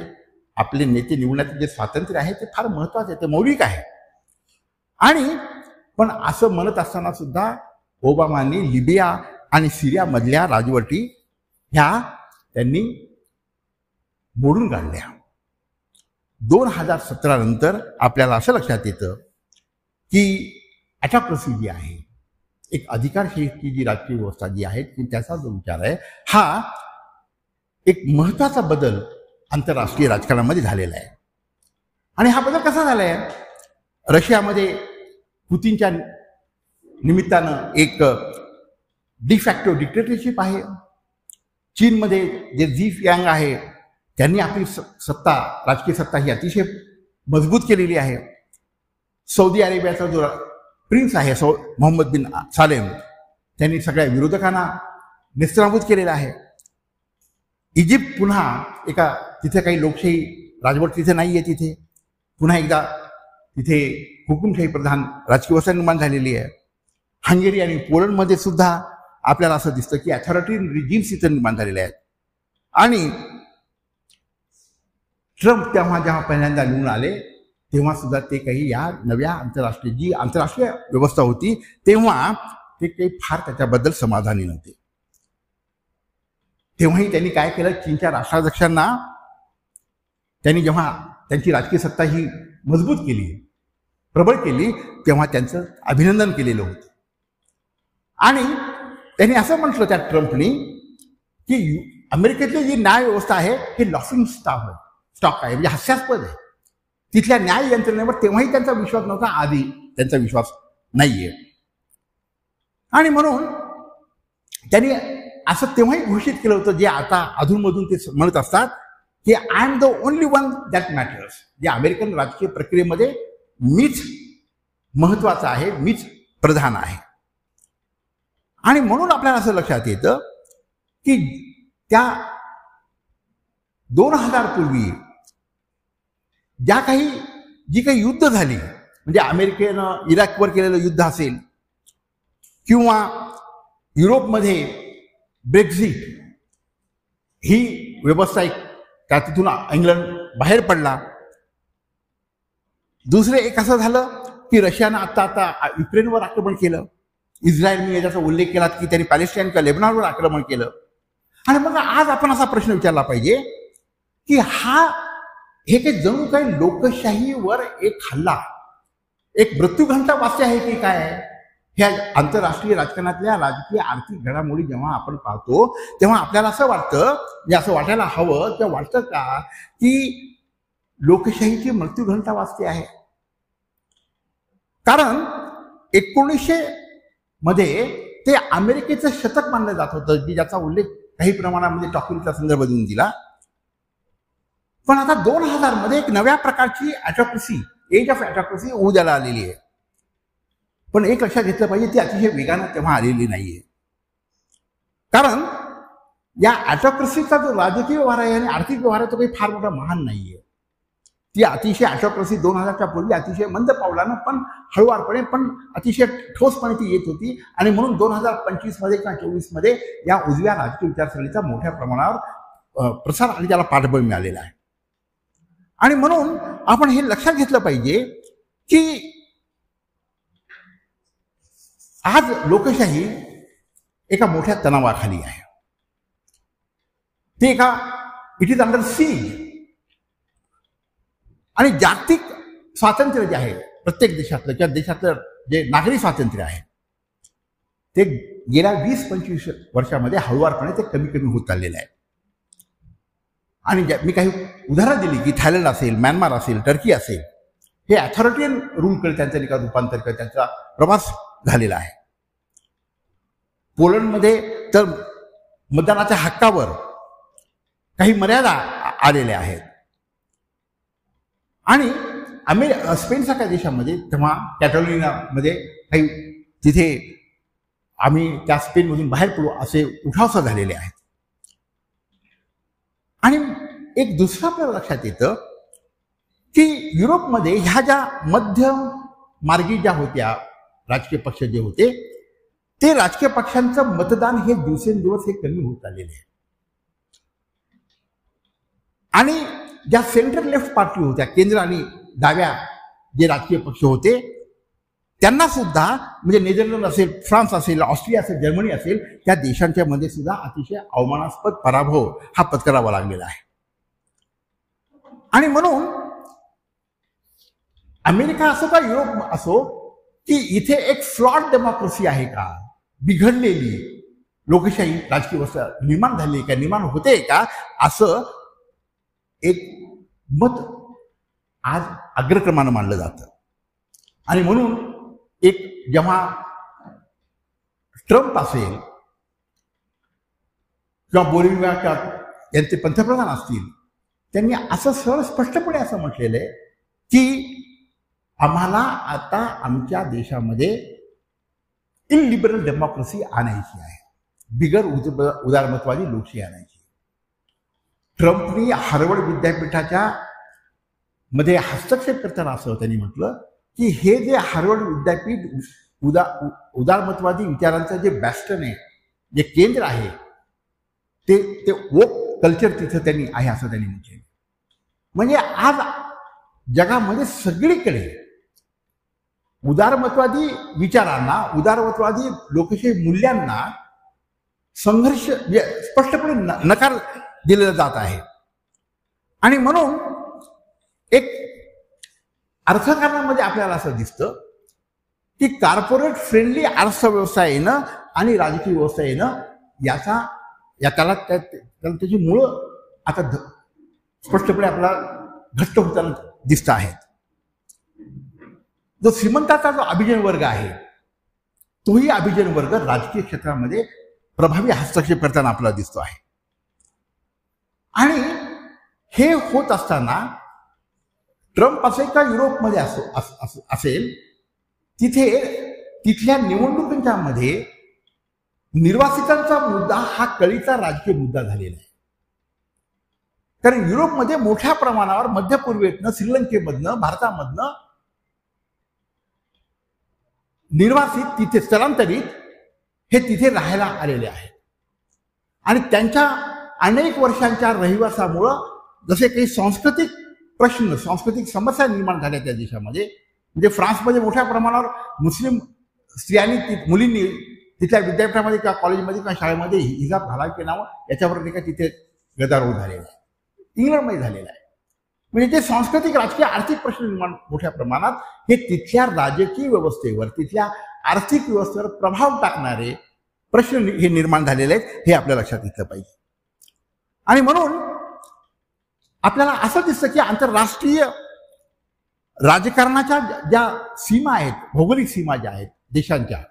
आपले नेते निवडण्याचे जे स्वातंत्र्य आहे ते फार महत्वाचे आहे, ते मौलिक आहे. आणि पण असं म्हणत असताना सुद्धा ओबामांनी लिबिया आणि सिरियामधल्या राजवटी ह्या त्यांनी मोडून काढल्या. 2017 नंतर आपल्याला असं लक्षात येतं की ॲटॉक्रसी जी आहे, एक अधिकारशाहीची जी राजकीय व्यवस्था जी आहे की त्याचा जो विचार आहे, हा एक महत्वाचा बदल आंतरराष्ट्रीय राजकारणामध्ये झालेला आहे. आणि हा बदल कसा झाला आहे? रशियामध्ये पुतिनच्या निमित्तानं एक डिफॅक्टो डिक्टेटरशिप आहे. चीनमध्ये जे झी यांग आहे त्यांनी आपली सत्ता, राजकीय सत्ता ही अतिशय मजबूत केलेली आहे. सौदी अरेबियाचा जो प्रिन्स आहे मोहम्मद बिन सालेम, त्यांनी सगळ्या विरोधकांना नेस्तनाबूत केलेला आहे. इजिप्त पुन्हा एका तिथे काही लोकशाही राजवट तिथे नाही आहे, तिथे पुन्हा एकदा तिथे हुकुमशाही प्रधान राजकीय व्यवस्था निर्माण झालेली आहे. हंगेरी आणि पोलंडमध्ये सुद्धा आपल्याला असं दिसतं की अथॉरिटेरियन रिजिम्स इथे निर्माण झालेले आहेत. आणि ट्रम्प तेव्हा जेव्हा पहिल्यांदा निवडून आले तेव्हा सुद्धा ते काही या नव्या आंतरराष्ट्रीय व्यवस्था होती तेव्हा ते काही फार त्याच्याबद्दल समाधानी नव्हते. तेव्हाही त्यांनी काय केलं, चीनच्या राष्ट्राध्यक्षांना त्यांनी जेव्हा त्यांची राजकीय सत्ता ही मजबूत केली, प्रबळ केली, तेव्हा त्यांचं अभिनंदन केलेलं होतं. आणि त्यांनी असं म्हटलं त्या ट्रम्पनी की अमेरिकेतली जी न्याय व्यवस्था आहे ही लॉफिंग स्टॉक आहे, म्हणजे हास्यास्पद आहे. तिथल्या न्याय यंत्रणेवर तेव्हाही त्यांचा विश्वास नव्हता, आधी त्यांचा विश्वास नाहीये. आणि म्हणून त्यांनी असं तेव्हाही घोषित केलं होतं, जे आता अधूनमधून ते म्हणत असतात की I am the only one that matters. जे अमेरिकन राजकीय प्रक्रियेमध्ये मीच महत्वाचा आहे, मीच प्रधान आहे. आणि म्हणून आपल्याला असं लक्षात येतं की त्या 2000 पूर्वी जी काही युद्ध झाली, म्हणजे अमेरिकेनं इराकवर केलेलं युद्ध असेल किंवा युरोपमध्ये ब्रेक्झिट ही व्यवस्था एक त्या तिथून इंग्लंड बाहेर पडला. दुसरे एक असं झालं की रशियानं आता युक्रेनवर आक्रमण केलं. इस्रायलने याचा उल्लेख केला की त्यांनी पॅलेस्टाईन किंवा लेबनॉनवर आक्रमण केलं. आणि मग आज आपण असा प्रश्न विचारला पाहिजे की हे काही जणू काही लोकशाहीवर एक हल्ला, एक मृत्यूघंटा वाच्य आहे की काय? ह्या आंतरराष्ट्रीय राजकारणातल्या राजकीय आर्थिक घडामोडी जेव्हा आपण पाहतो तेव्हा आपल्याला असं वाटतं, म्हणजे असं वाटायला हवं किंवा वाटतं का की लोकशाहीची मृत्यूघंटा वाजते आहे? कारण 1900 मध्ये ते अमेरिकेचं शतक मानलं जात होतं की ज्याचा उल्लेख काही प्रमाणामध्ये टॉकिंगचा संदर्भ देऊन दिला. पण आता 2000 मध्ये एक नव्या प्रकारची ऑटोक्रसी, एज ऑफ ऑटोक्रसी उद्याला आलेली आहे. पण एक लक्षात घेतलं पाहिजे, ती अतिशय वेगानं तेव्हा आलेली नाहीये. कारण या ऑटोक्रसीचा जो राजकीय व्यवहार आहे आणि आर्थिक व्यवहार आहे तो काही फार मोठा महान नाहीये. ती अतिशय ऑटोक्रसी 2000च्या पूर्वी अतिशय मंद पावलानं पण हळुवारपणे पण अतिशय ठोसपणे ती येत होती. आणि म्हणून 2025 मध्ये किंवा 24 मध्ये या उजव्या राजकीय विचारसरणीचा मोठ्या प्रमाणावर प्रसार आणि त्याला पाठबळ मिळालेला आहे. आणि म्हणून आपण हे लक्षात घेतलं पाहिजे की आज लोकशाही एका मोठ्या तणावाखाली आहे. ते इट इज अंडर सीज. आणि जागतिक स्वातंत्र्य जे आहे प्रत्येक देशातलं किंवा देशातलं जे नागरी स्वातंत्र्य आहे ते गेल्या 20-25 वर्षामध्ये हळुवारपणे ते कमी कमी होत चाललेलं आहे. आणि मी काही उदाहरणं दिली की थायलंड असेल, म्यानमार असेल, टर्की असेल, हे अथॉरिटियन रूलकडे त्यांचं निका रूपांतर करत त्यांचा प्रवास झालेला आहे. पोलंडमध्ये तर मतदानाच्या हक्कावर काही मर्यादा आलेल्या आहेत. आणि स्पेनसारख्या देशामध्ये तेव्हा कॅटॅलोनियामध्ये काही तिथे आम्ही त्या स्पेनमधून बाहेर पडू असे उठावसा झालेले आहेत. आणि एक दुसरं आपल्याला लक्षात येतं की युरोपमध्ये ह्या ज्या मध्यम मार्गी ज्या होत्या राजकीय पक्ष जे होते ते राजकीय पक्षांचं मतदान हे दिवसेंदिवस हे कमी होत आलेले आहे. आणि ज्या सेंट्रल लेफ्ट पार्टी होत्या, केंद्र आणि डाव्या जे राजकीय पक्ष होते त्यांना सुद्धा, म्हणजे नेदरलँड असेल, फ्रान्स असेल, ऑस्ट्रिया असेल, जर्मनी असेल, त्या देशांच्या मध्ये सुद्धा अतिशय अवमानास्पद पराभव हा पत्करावा लागलेला आहे. आणि म्हणून अमेरिका असो का युरोप असो की इथे एक फ्लॉड डेमोक्रेसी आहे का, बिघडलेली लोकशाही राजकीय व्यवस्था निर्माण झाली का, निर्माण होते का, असं एक मत आज अग्रक्रमानं मानलं जातं. आणि म्हणून एक जेव्हा ट्रम्प असेल किंवा बोलिव्हिया यांचे पंतप्रधान असतील त्यांनी असं सरळ स्पष्टपणे असं म्हटलेलं आहे की आम्हाला आता आमच्या देशामध्ये इनलिबरल डेमोक्रेसी आणायची आहे, बिगर उदारमतवादी लोकशाही आणायची. ट्रम्पनी हार्वर्ड विद्यापीठाच्या मध्ये हस्तक्षेप करताना असं त्यांनी म्हटलं की हे जे हार्वर्ड विद्यापीठ उदारमतवादी विचारांचं जे बॅस्टन आहे, जे केंद्र आहे, ते वोक कल्चर तिथं त्यांनी आहे असं त्यांनी म्हटलं. म्हणजे आज जगामध्ये सगळीकडे उदारमतवादी विचारांना, उदारमतवादी लोकशाही मूल्यांना संघर्ष स्पष्टपणे नकार दिलेला जात आहे. आणि म्हणून एक अर्थकारणामध्ये आपल्याला असं दिसतं की कॉर्पोरेट फ्रेंडली अर्थव्यवस्था येणं आणि राजकीय व्यवस्था येणं त्याला त्याची मुळं आता स्पष्टपणे आपल्याला घट्ट होताना दिसत आहेत. जो श्रीमंताचा जो अभिजन वर्ग आहे तोही अभिजन वर्ग राजकीय क्षेत्रामध्ये प्रभावी हस्तक्षेप करताना आपल्याला दिसतो आहे. आणि हे होत असताना ट्रम्प असेल का युरोपमध्ये असेल तिथल्या निवडणुकांच्या मध्ये निर्वासितांचा मुद्दा हा कळीचा राजकीय मुद्दा झालेला आहे. कारण युरोपमध्ये मोठ्या प्रमाणावर मध्य पूर्वेतनं, श्रीलंकेमधनं, भारतामधनं निर्वासित तिथे स्थलांतरित हे तिथे राहायला आलेले आहेत. आणि त्यांच्या अनेक वर्षांच्या रहिवासामुळं जसे काही सांस्कृतिक प्रश्न, सांस्कृतिक समस्या निर्माण झाल्या त्या देशामध्ये. म्हणजे फ्रान्समध्ये मोठ्या प्रमाणावर मुस्लिम स्त्रियांनी, मुलींनी तिथल्या विद्यापीठामध्ये किंवा कॉलेजमध्ये किंवा शाळेमध्ये हिजाब घालावे की नावं याच्यावर नाही का तिथे गदारोळ झालेला आहे. इंग्लंडमध्ये झालेला आहे. म्हणजे जे सांस्कृतिक, राजकीय, आर्थिक प्रश्न निर्माण मोठ्या प्रमाणात हे तिथल्या राजकीय व्यवस्थेवर, तिथल्या आर्थिक व्यवस्थेवर प्रभाव टाकणारे प्रश्न हे निर्माण झालेले आहेत, हे आपल्या लक्षात घेतलं पाहिजे. आणि म्हणून आपल्याला असं दिसतं की आंतरराष्ट्रीय राजकारणाच्या ज्या सीमा आहेत, भौगोलिक सीमा ज्या आहेत देशांच्या,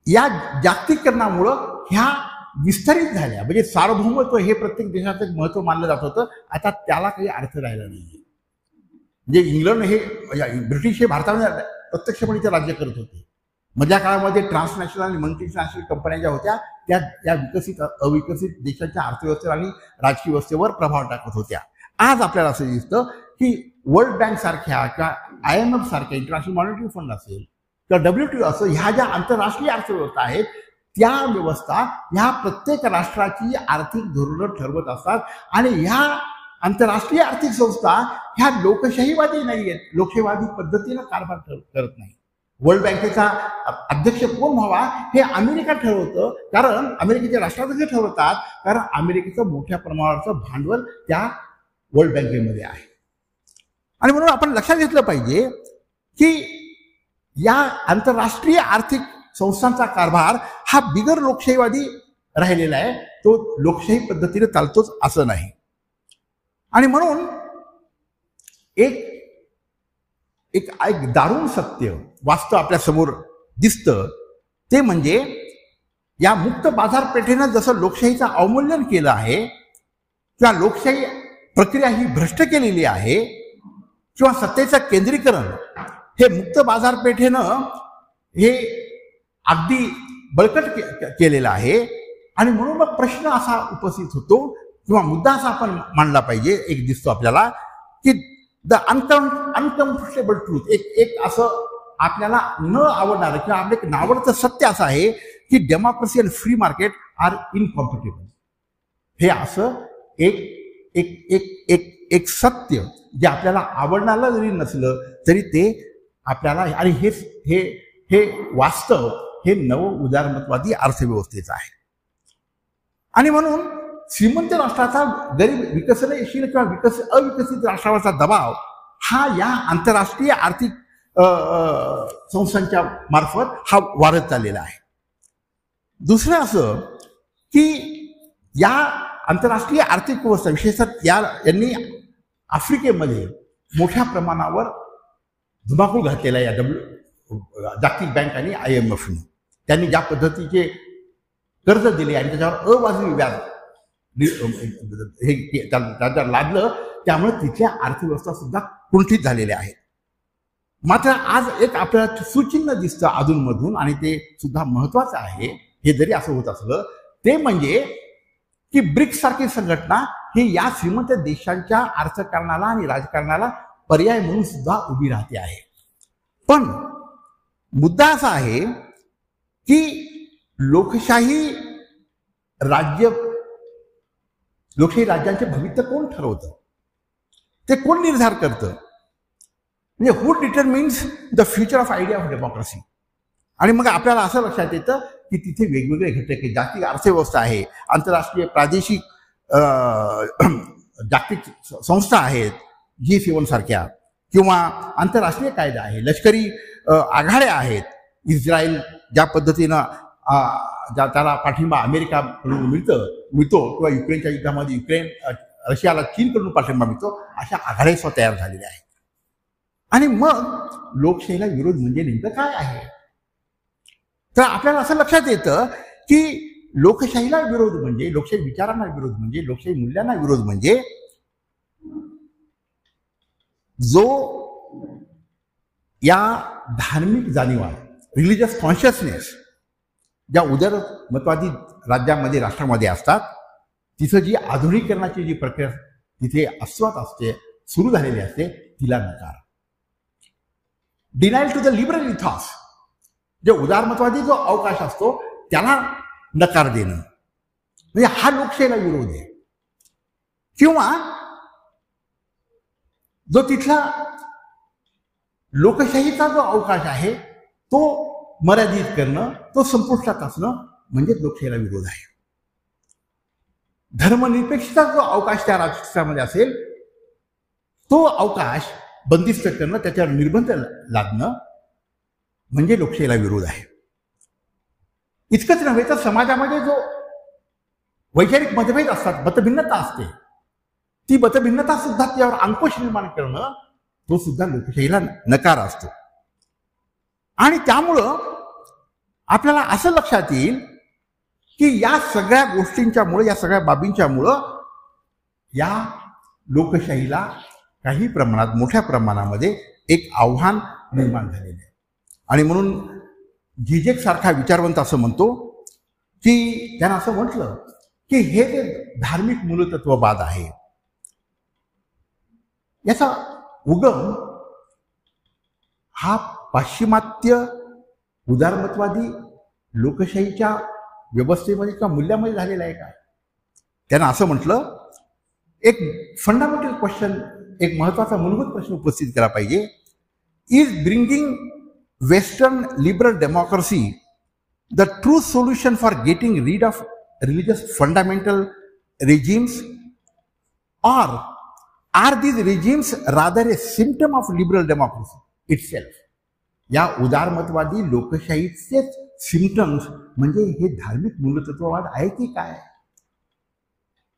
या जागतिकीकरणामुळं ह्या विस्तारित झाल्या. म्हणजे सार्वभौमत्व हे प्रत्येक देशाचं एक महत्व मानलं जात होतं, आता त्याला काही अर्थ राहिला नाही. म्हणजे इंग्लंड हे, ब्रिटिश हे भारतामध्ये प्रत्यक्षपणे ते राज्य करत होते. मधल्या काळामध्ये ट्रान्सनॅशनल आणि मल्टीनॅशनल कंपन्या ज्या होत्या त्या या विकसित अविकसित देशांच्या अर्थव्यवस्थेवर आणि राजकीय व्यवस्थेवर प्रभाव टाकत होत्या. आज आपल्याला असं दिसतं की वर्ल्ड बँक सारख्या किंवा IMF सारख्या, इंटरनॅशनल मॉनिटरी फंड असेल किंवा WTO असं, ह्या ज्या आंतरराष्ट्रीय अर्थव्यवस्था आहेत त्या व्यवस्था ह्या प्रत्येक राष्ट्राची आर्थिक धोरणं ठरवत असतात. आणि ह्या आंतरराष्ट्रीय आर्थिक संस्था ह्या लोकशाहीवादी नाही आहेत, लोकशाहीवादी पद्धतीनं कारभार करत नाही. वर्ल्ड बँकेचा अध्यक्ष कोण व्हावा हे अमेरिका ठरवतं, कारण अमेरिकेचे राष्ट्राध्यक्ष ठरवतात, कारण अमेरिकेचं मोठ्या प्रमाणावरचं भांडवल त्या वर्ल्ड बँकेमध्ये आहे. आणि म्हणून आपण लक्षात घेतलं पाहिजे की या आंतरराष्ट्रीय आर्थिक संस्थांचा कारभार हा बिगर लोकशाहीवादी राहिलेला आहे, तो लोकशाही पद्धतीने चालतोच असं नाही. आणि म्हणून एक एक एक दारुण सत्य वास्तव आपल्या समोर दिसतं, ते म्हणजे या मुक्त बाजारपेठेनं जसं लोकशाहीचं अवमूल्यन केलं आहे किंवा लोकशाही प्रक्रिया ही भ्रष्ट केलेली आहे किंवा सत्तेचं केंद्रीकरण हे मुक्त बाजारपेठेनं हे अगदी बळकट केलेलं आहे. आणि म्हणून मग प्रश्न असा उपस्थित होतो किंवा मुद्दा असा आपण मांडला पाहिजे, एक दिसतो आपल्याला की द अनकम्फर्टेबल ट्रूथ, एक असं आपल्याला न आवडणारं किंवा आपलं एक नावडतं सत्य असं आहे की democracy and free market are incompatible. हे असं एक एक एक एक एक सत्य जे आपल्याला आवडणारं जरी नसलं तरी ते आपल्याला, आणि हे हे वास्तव हे नव उदारमतवादी अर्थव्यवस्थेचं आहे. आणि म्हणून श्रीमंत राष्ट्राचा गरीब विकसनशील किंवा अविकसित राष्ट्रावरचा दबाव हा या आंतरराष्ट्रीय आर्थिक संस्थांच्या मार्फत हा वाढत चाललेला आहे. दुसरं असं की या आंतरराष्ट्रीय आर्थिक व्यवस्था, विशेषतः यांनी आफ्रिकेमध्ये मोठ्या प्रमाणावर धुमाकूळ घातलेला आहे. जागतिक बँक आणि IMFने त्यांनी ज्या पद्धतीचे कर्ज दिले आणि त्याच्यावर अवाजवी व्याज हे त्याला लादलं, त्यामुळे तिथल्या अर्थव्यवस्था सुद्धा कुंठित झालेल्या आहेत. मात्र आज एक आपल्याला सुचिन्ह दिसतं अधूनमधून, आणि ते सुद्धा महत्वाचं आहे. हे जरी असं होत असलं ते म्हणजे की ब्रिक्स सारखी संघटना ही या श्रीमंत देशांच्या अर्थकारणाला आणि राजकारणाला पर्याय म्हणून सुद्धा उभी राहते आहे. पण मुद्दा असा आहे की लोकशाही राज्यांचे भविष्य कोण ठरवतं, ते कोण निर्धार करतं, म्हणजे who determines the future of idea of democracy. आणि मग आपल्याला असं लक्षात येतं की तिथे वेगवेगळे घटक आहेत. जागतिक अर्थव्यवस्था आहे, आंतरराष्ट्रीय प्रादेशिक जागतिक संस्था आहेत G7 सारख्या, किंवा आंतरराष्ट्रीय कायदा आहे, लष्करी आघाड्या आहेत. इस्रायल ज्या पद्धतीनं त्याला पाठिंबा अमेरिकाकडून मिळतो किंवा युक्रेनच्या युद्धामध्ये रशियाला चीनकडून पाठिंबा मिळतो, अशा आघाड्या स्वतः तयार झालेल्या आहेत. आणि मग लोकशाहीला विरोध म्हणजे नेमकं काय आहे, तर आपल्याला असं लक्षात येतं की लोकशाहीला विरोध म्हणजे, लोकशाही विचारांना विरोध म्हणजे, लोकशाही मूल्यांना विरोध म्हणजे जो या धार्मिक जाणीवा, रिलिजियस कॉन्शियसनेस ज्या उदारमतवादी राज्यामध्ये, राष्ट्रामध्ये असतात, तिथं जी आधुनिकीकरणाची जी प्रक्रिया तिथे अस्तित्वात असते, सुरू झालेली असते, तिला नकार. Denial to the liberal ethos, जे उदारमतवादी जो अवकाश असतो त्याला नकार देणं. म्हणजे हा लोकशाहीला विरोध आहे. किंवा जो तिथला लोकशाहीचा जो अवकाश आहे तो मर्यादित करणं, तो संपुष्टात असणं म्हणजे लोकशाहीला विरोध आहे. धर्मनिरपेक्षता जो अवकाश त्या राष्ट्रामध्ये असेल तो अवकाश बंदिस्त करणं, त्याच्यावर निर्बंध लादणं म्हणजे लोकशाहीला विरोध आहे. इतकंच नव्हे तर समाजामध्ये जो वैचारिक मतभेद असतात, मतभिन्नता असते, ती मतभिन्नता सुद्धा त्यावर अंकुश निर्माण करणं तो सुद्धा लोकशाहीला नकार असतो. आणि त्यामुळं आपल्याला असं लक्षात येईल की या सगळ्या गोष्टींच्यामुळे, या सगळ्या बाबींच्यामुळं या लोकशाहीला काही प्रमाणात, मोठ्या प्रमाणामध्ये एक आव्हान निर्माण झालेलं आहे. आणि म्हणून झिजेक सारखा विचारवंत असं म्हणतो की त्यानं असं म्हटलं की हे जे धार्मिक मूलतत्ववाद आहे याचा उगम हा पाश्चिमात्य उदारमतवादी लोकशाहीच्या व्यवस्थेमध्ये किंवा मूल्यामध्ये झालेला आहे का. त्यानं असं म्हटलं, एक फंडामेंटल क्वेश्चन, एक महत्वाचा मूलभूत प्रश्न उपस्थित केला पाहिजे. Is bringing western liberal democracy the true solution for getting read of religious fundamental regimes, or are these regimes rather a symptom of liberal democracy itself? या उदारमतवादी लोकशाहीचे सिम्पटम्स म्हणजे हे धार्मिक मूलतत्ववाद आहे की काय.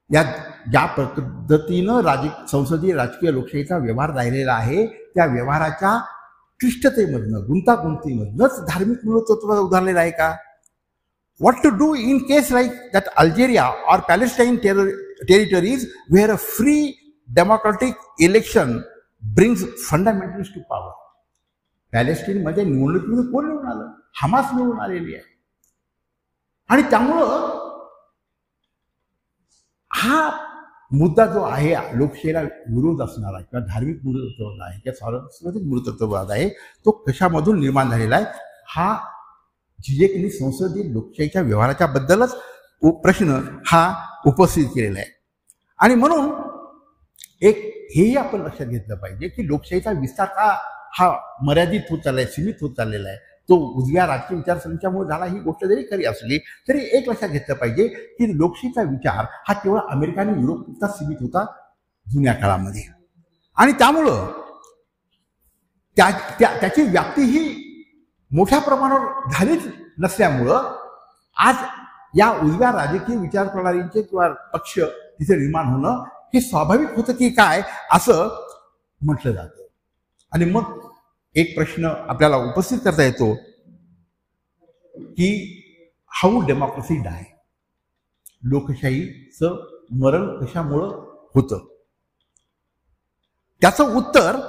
या ज्या पद्धतीनं संसदीय राजकीय लोकशाहीचा व्यवहार राहिलेला आहे त्या व्यवहाराच्या क्लिष्टतेमधनं, गुंतागुंतीमधनंच धार्मिक मूलतत्ववाद उदारलेला आहे का. What to do in case like that Algeria or Palestine territories where a free democratic election brings fundamentalists to power? Palestine मध्ये निवडणुकीमध्ये कोण निवडून आलं? हमास निवडून आलेली आहे. आणि त्यामुळं हा मुद्दा जो आहे लोकशाहीला विरोध असणारा किंवा धार्मिक मूलतत्ववाद आहे किंवा सांस्कृतिक मूलतत्ववाद आहे तो कशामधून निर्माण झालेला आहे हा झिजेकने संसदीय लोकशाहीच्या व्यवहाराच्या बद्दलच प्रश्न हा उपस्थित केलेला आहे. आणि म्हणून एक हेही आपण लक्षात घेतलं पाहिजे की लोकशाहीचा विस्तार हा मर्यादित होत चाललाय, सीमित होत चाललेला आहे. तो उजव्या राजकीय विचारसरणीच्यामुळे झाला ही गोष्ट जरी खरी असली तरी एक लक्षात घेतलं पाहिजे की लोकशाहीचा विचार हा केवळ अमेरिका आणि युरोपचा सीमित होता जुन्या काळामध्ये. आणि त्यामुळं त्याची व्याप्ती ही मोठ्या प्रमाणावर झालीच नसल्यामुळं आज या उजव्या राजकीय विचार प्रणालींचे किंवा पक्ष तिथे निर्माण होणं हे स्वाभाविक होतं की काय असं म्हटलं जातं. आणि मग एक प्रश्न आपल्याला उपस्थित करता येतो की हाऊ डेमोक्रेसी डाय, लोकशाहीचं मरण कशामुळं होतं. त्याचं उत्तर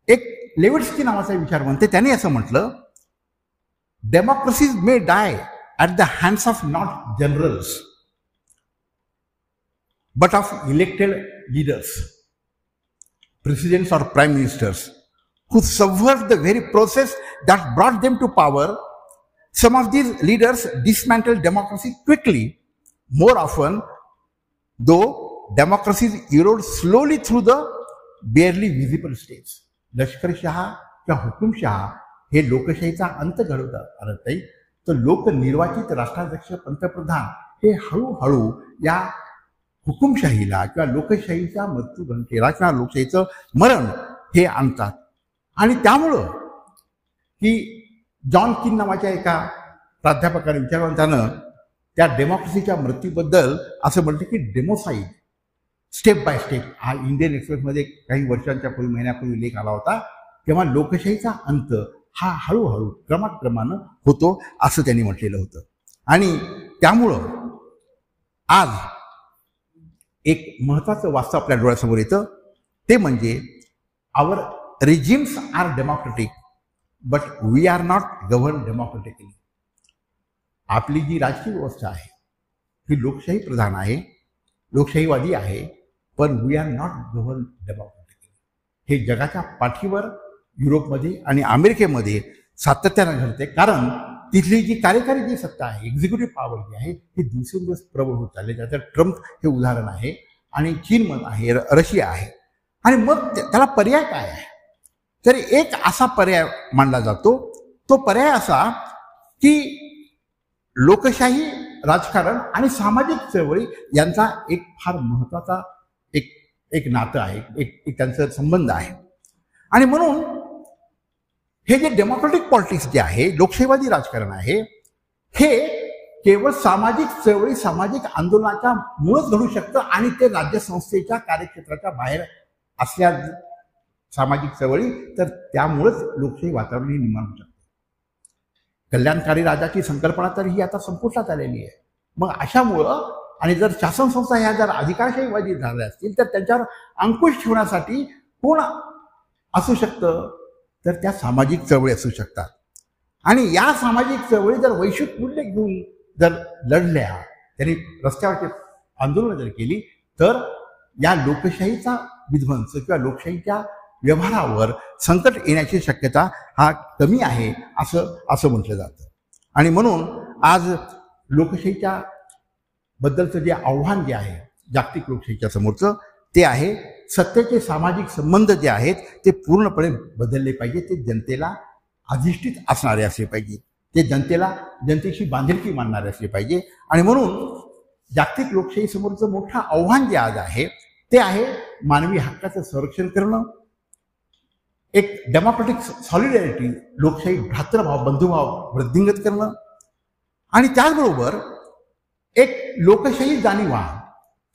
एक लेविट्स्की नावाचा विचारवंत त्याने असं म्हटलं, democracies may die at the hands of not generals but of elected leaders, presidents or prime ministers, who subvert the very process that brought them to power. Some of these leaders dismantle democracy quickly. More often, though, democracies erode slowly through the barely visible steps. लष्करशाह किंवा हुकुमशाह हे लोकशाहीचा अंत घडवतात आणत नाही, तर लोकनिर्वाचित राष्ट्राध्यक्ष पंतप्रधान हे हळूहळू या हुकुमशाहीला किंवा लोकशाहीच्या मृत्यूघंटेला किंवा लोकशाहीचं मरण हे आणतात. आणि त्यामुळं की जॉन किन नावाच्या एका प्राध्यापकाने विचारवंतानं त्या डेमोक्रेसीच्या मृत्यूबद्दल असं म्हटलं की डेमोसाईड स्टेप बाय स्टेप. हा इंडियन एक्सप्रेसमध्ये काही वर्षांच्या पूर्वी, महिन्यापूर्वी लेख आला होता, तेव्हा लोकशाहीचा अंत हा हळूहळू क्रमाक्रमानं होतो असं त्यांनी म्हटलेलं होतं. आणि त्यामुळं आज एक महत्वाचं वास्तव आपल्या डोळ्यासमोर येतं, ते म्हणजे our regimes are democratic but we are not govern democratically. आपली जी राजकीय व्यवस्था आहे ही लोकशाही प्रधान आहे, लोकशाहीवादी आहे, पण we are not govern democratically. हे जगाच्या पाठीवर युरोपमध्ये आणि अमेरिकेमध्ये सातत्यानं घडते, कारण तिथली जी कार्यकारी जी सत्ता आहे, एक्झिक्युटिव्ह पॉवर जी आहे, ही दिवसेंदिवस प्रबळ होत चालली. त्याचं ट्रम्प हे उदाहरण आहे आणि चीन आहे, रशिया आहे. आणि मग त्याला पर्याय काय आहे? तर एक असा पर्याय मानला जातो. तो पर्याय असा की लोकशाही, राजकारण आणि सामाजिक चळवळी यांचा एक फार महत्वाचा एक नातं आहे, एक त्यांचा संबंध आहे. आणि म्हणून हे जे डेमोक्रेटिक पॉलिटिक्स जे आहे, लोकशाहीवादी राजकारण आहे, हे केवळ सामाजिक चळवळी, सामाजिक आंदोलनाच्या मुळच घडू शकतं आणि ते राज्यसंस्थेच्या कार्यक्षेत्राच्या बाहेर असल्या सामाजिक चळवळी, तर त्यामुळेच लोकशाही वातावरण निर्माण होऊ शकतं. कल्याणकारी राजाची संकल्पना तर ही आता संपुष्टात आलेली आहे. मग अशामुळं आणि जर शासन संस्था ह्या जर अधिकारशाहीवादी झाल्या असतील तर त्यांच्यावर अंकुश ठेवण्यासाठी कोण असू शकतं? तर त्या सामाजिक चळवळी असू शकतात. आणि या सामाजिक चळवळी जर वैश्विक मूल्य घेऊन जर लढल्या, त्यांनी रस्त्यावरची आंदोलनं जर केली, तर या लोकशाहीचा विध्वंस किंवा लोकशाहीच्या व्यवहारावर संकट येण्याची शक्यता हा कमी आहे असं म्हटलं जातं. आणि म्हणून आज लोकशाहीच्या बद्दलचं जे आव्हान जे आहे जागतिक लोकशाहीच्या समोरचं, ते आहे सत्तेचे सामाजिक संबंध जे आहेत ते पूर्णपणे बदलले पाहिजे. ते जनतेला अधिष्ठित असणारे असले पाहिजे. ते जनतेशी बांधिलकी मानणारे असले पाहिजे. आणि म्हणून जागतिक लोकशाही समोरचं मोठं आव्हान जे आज आहे ते आहे मानवी हक्काचं संरक्षण करणं, एक डेमोक्रेटिक सॉलिडॅरिटी, लोकशाही भ्रातृभाव, बंधुभाव वृद्धिंगत करणं, आणि त्याचबरोबर एक लोकशाही जाणीवा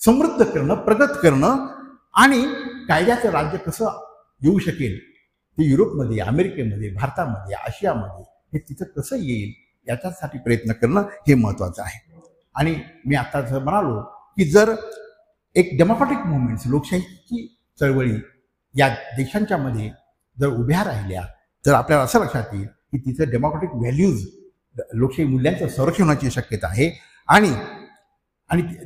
समृद्ध करणं, प्रगत करणं, आणि कायद्याचं राज्य कसं येऊ शकेल ते युरोपमध्ये, अमेरिकेमध्ये, भारतामध्ये, आशियामध्ये हे तिथं कसं येईल याच्यासाठी प्रयत्न करणं हे महत्त्वाचं आहे. आणि मी आता जर म्हणालो की जर एक डेमोक्रेटिक मुवमेंट्स, लोकशाहीची चळवळी या देशांच्या मध्ये जर उभ्या राहिल्या तर आपल्याला असं लक्षात येईल की तिथं डेमोक्रेटिक व्हॅल्यूज, लोकशाही मूल्यांचं संरक्षण होण्याची शक्यता आहे. आणि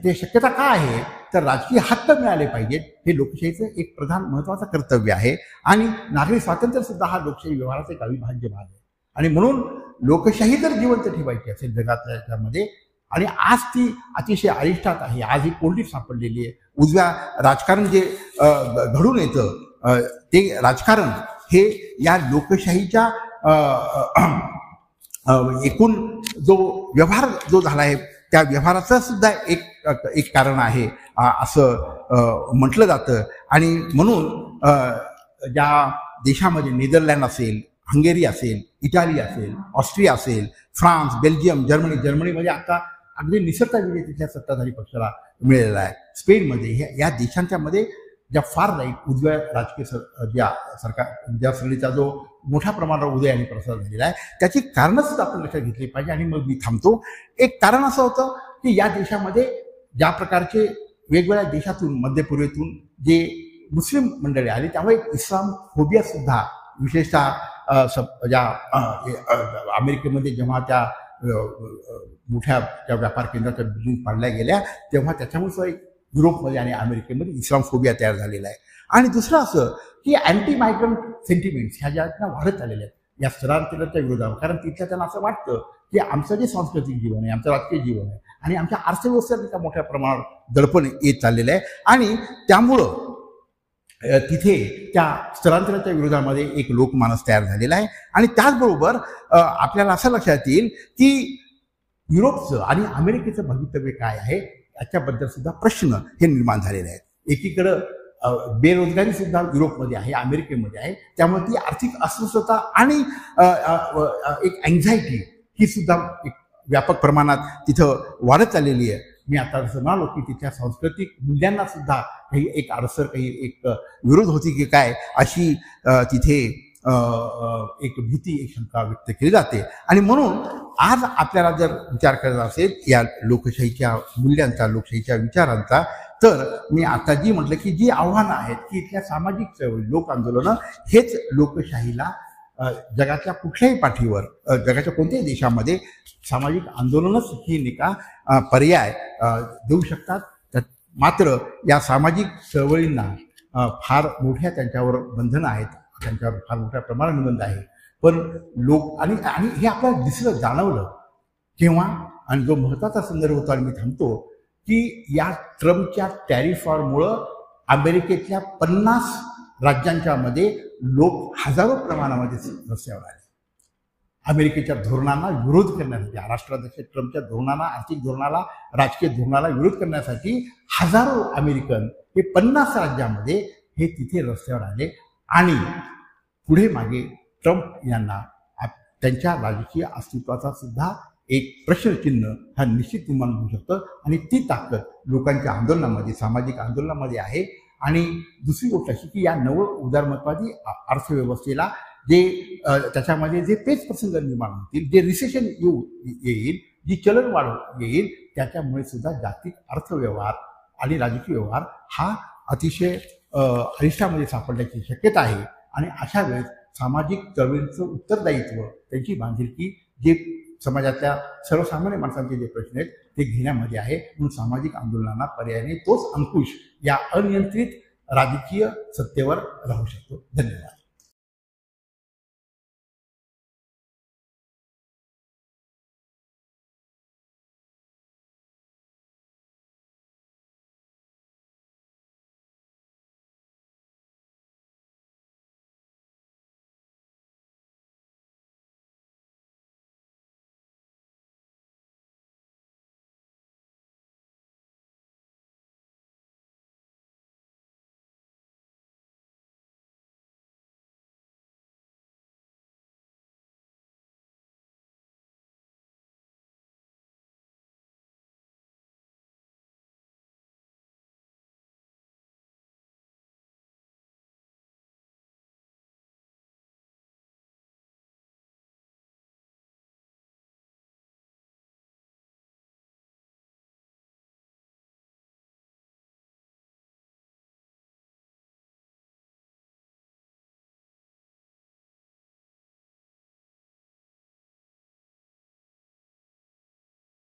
ते शक्यता का आहे? तर राजकीय हक्क मिळाले पाहिजेत, हे लोकशाहीचं एक प्रधान महत्त्वाचं कर्तव्य आहे. आणि नागरी स्वातंत्र्य सुद्धा हा लोकशाही व्यवहाराचा एक अविभाज्य भाग आहे. आणि म्हणून लोकशाही जर जिवंत ठेवायची असेल जगातल्या याच्यामध्ये, आणि आज ती अतिशय अरिष्टात आहे, आज ही कोंडीत सापडलेली आहे. उजव्या राजकारण जे घडून येतं ते राजकारण हे या लोकशाहीच्या एकूण जो व्यवहार जो झाला आहे त्या व्यवहाराचं सुद्धा एक कारण आहे असं म्हटलं जातं. आणि म्हणून ज्या देशामध्ये नेदरलँड असेल, हंगेरी असेल, इटाली असेल, ऑस्ट्रिया असेल, फ्रान्स, बेल्जियम, जर्मनीमध्ये आता अगदी निसटता विजय तिथल्या सत्ताधारी पक्षाला मिळालेला आहे. स्पेनमध्ये या देशांच्या मध्ये ज्या फार राईट उजव्या राजकीय ज्या श्रेणीचा जो मोठ्या प्रमाणावर उदय आणि प्रसार झालेला आहे, त्याची कारणं सुद्धा आपण लक्षात घेतली पाहिजे. आणि मग मी थांबतो. एक कारण असं होतं की या देशामध्ये ज्या प्रकारचे वेगवेगळ्या देशातून, मध्यपूर्वेतून जे मुस्लिम मंडळी आली, त्यामुळे इस्लाम फोबिया सुद्धा विशेषतः ज्या अमेरिकेमध्ये जेव्हा त्या मोठ्या त्या व्यापार केंद्राच्या बिल्डिंग पाडल्या गेल्या, तेव्हा त्याच्यामुळे युरोपमध्ये आणि अमेरिकेमध्ये इस्लाम फोबिया तयार झालेला आहे. आणि दुसरं असं की अँटी मायग्रंट सेंटिमेंट्स ह्या ज्या वाढत आलेल्या आहेत या स्थलांतराच्या विरोधावर. कारण तिथल्या त्यांना असं वाटतं की आमचं जे सांस्कृतिक जीवन आहे, आमचं राजकीय जीवन आहे आणि आमच्या अर्थव्यवस्थेला मोठ्या प्रमाणावर दडपण येत चाललेलं आहे. आणि त्यामुळं तिथे त्या स्थलांतराच्या विरोधामध्ये एक लोकमानस तयार झालेला आहे. आणि त्याचबरोबर आपल्याला असं लक्षात येईल की युरोपचं आणि अमेरिकेचं भवितव्य काय आहे याच्याबद्दल सुद्धा प्रश्न हे निर्माण झालेले आहेत. एकीकडं बेरोजगारी सुद्धा युरोपमध्ये आहे, अमेरिकेमध्ये आहे. त्यामुळे ती आर्थिक अस्वस्थता आणि एक अँझायटी ही सुद्धा एक व्यापक प्रमाणात तिथं वाढत चाललेली आहे. मी आता जसं म्हणालो की तिथल्या सांस्कृतिक मूल्यांना सुद्धा काही एक अडसर, काही एक विरोध होती की काय, अशी तिथे एक भीती, एक शंका व्यक्त केली जाते. आणि म्हणून आज आपल्याला जर विचार करायचा असेल या लोकशाहीच्या मूल्यांचा, लोकशाहीच्या विचारांचा, तर मी आता जी म्हटलं की जी आव्हानं आहेत की इथल्या सामाजिक चळवळी, लोक आंदोलनं हेच लोकशाहीला जगाच्या कुठल्याही पाठीवर, जगाच्या कोणत्याही देशामध्ये सामाजिक आंदोलनच ही निका पर्याय देऊ शकतात. मात्र या सामाजिक चळवळींना फार मोठ्या त्यांच्यावर बंधनं आहेत, त्यांच्यावर फार मोठ्या प्रमाणात निर्बंध आहे. पण लोक आणि आणि हे आपल्याला दिसलं, जाणवलं केव्हा, आणि जो महत्त्वाचा संदर्भ होता आणि मी थांबतो, की या ट्रम्पच्या टॅरिफ वॉरमुळं अमेरिकेतल्या 50 राज्यांच्या मध्ये लोक हजारो प्रमाणामध्ये रस्त्यावर आले. अमेरिकेच्या धोरणांना विरोध करण्यासाठी, राष्ट्राध्यक्ष ट्रम्पच्या धोरणांना, आर्थिक धोरणाला, राजकीय धोरणाला विरोध करण्यासाठी हजारो अमेरिकन हे 50 राज्यामध्ये हे तिथे रस्त्यावर आले. आणि पुढे मागे ट्रम्प यांना त्यांच्या राजकीय अस्तित्वाचा सुद्धा एक प्रश्नचिन्ह हा निश्चित निर्माण होऊ शकतं. आणि ती ताकद लोकांच्या आंदोलनामध्ये, सामाजिक आंदोलनामध्ये आहे. आणि दुसरी गोष्ट अशी की या नव उदारमतवादी अर्थव्यवस्थेला जे त्याच्यामध्ये जे पेच प्रसंग निर्माण होतील, जे रिसेशन येईल, जी चलनवाढ येईल, त्याच्यामुळे सुद्धा जागतिक अर्थव्यवहार आणि राजकीय व्यवहार हा अतिशय अरिष्टामध्ये सापडण्याची शक्यता आहे. आणि अशा वेळेस सामाजिक चळवळीचं उत्तरदायित्व, त्यांची बांधिलकी, जे समाजातल्या सर्वसामान्य माणसांचे जे प्रश्न आहेत ते घेण्यामध्ये आहे. म्हणून सामाजिक आंदोलनांना पर्यायाने तोच अंकुश या अनियंत्रित राजकीय सत्तेवर राहू शकतो. धन्यवाद.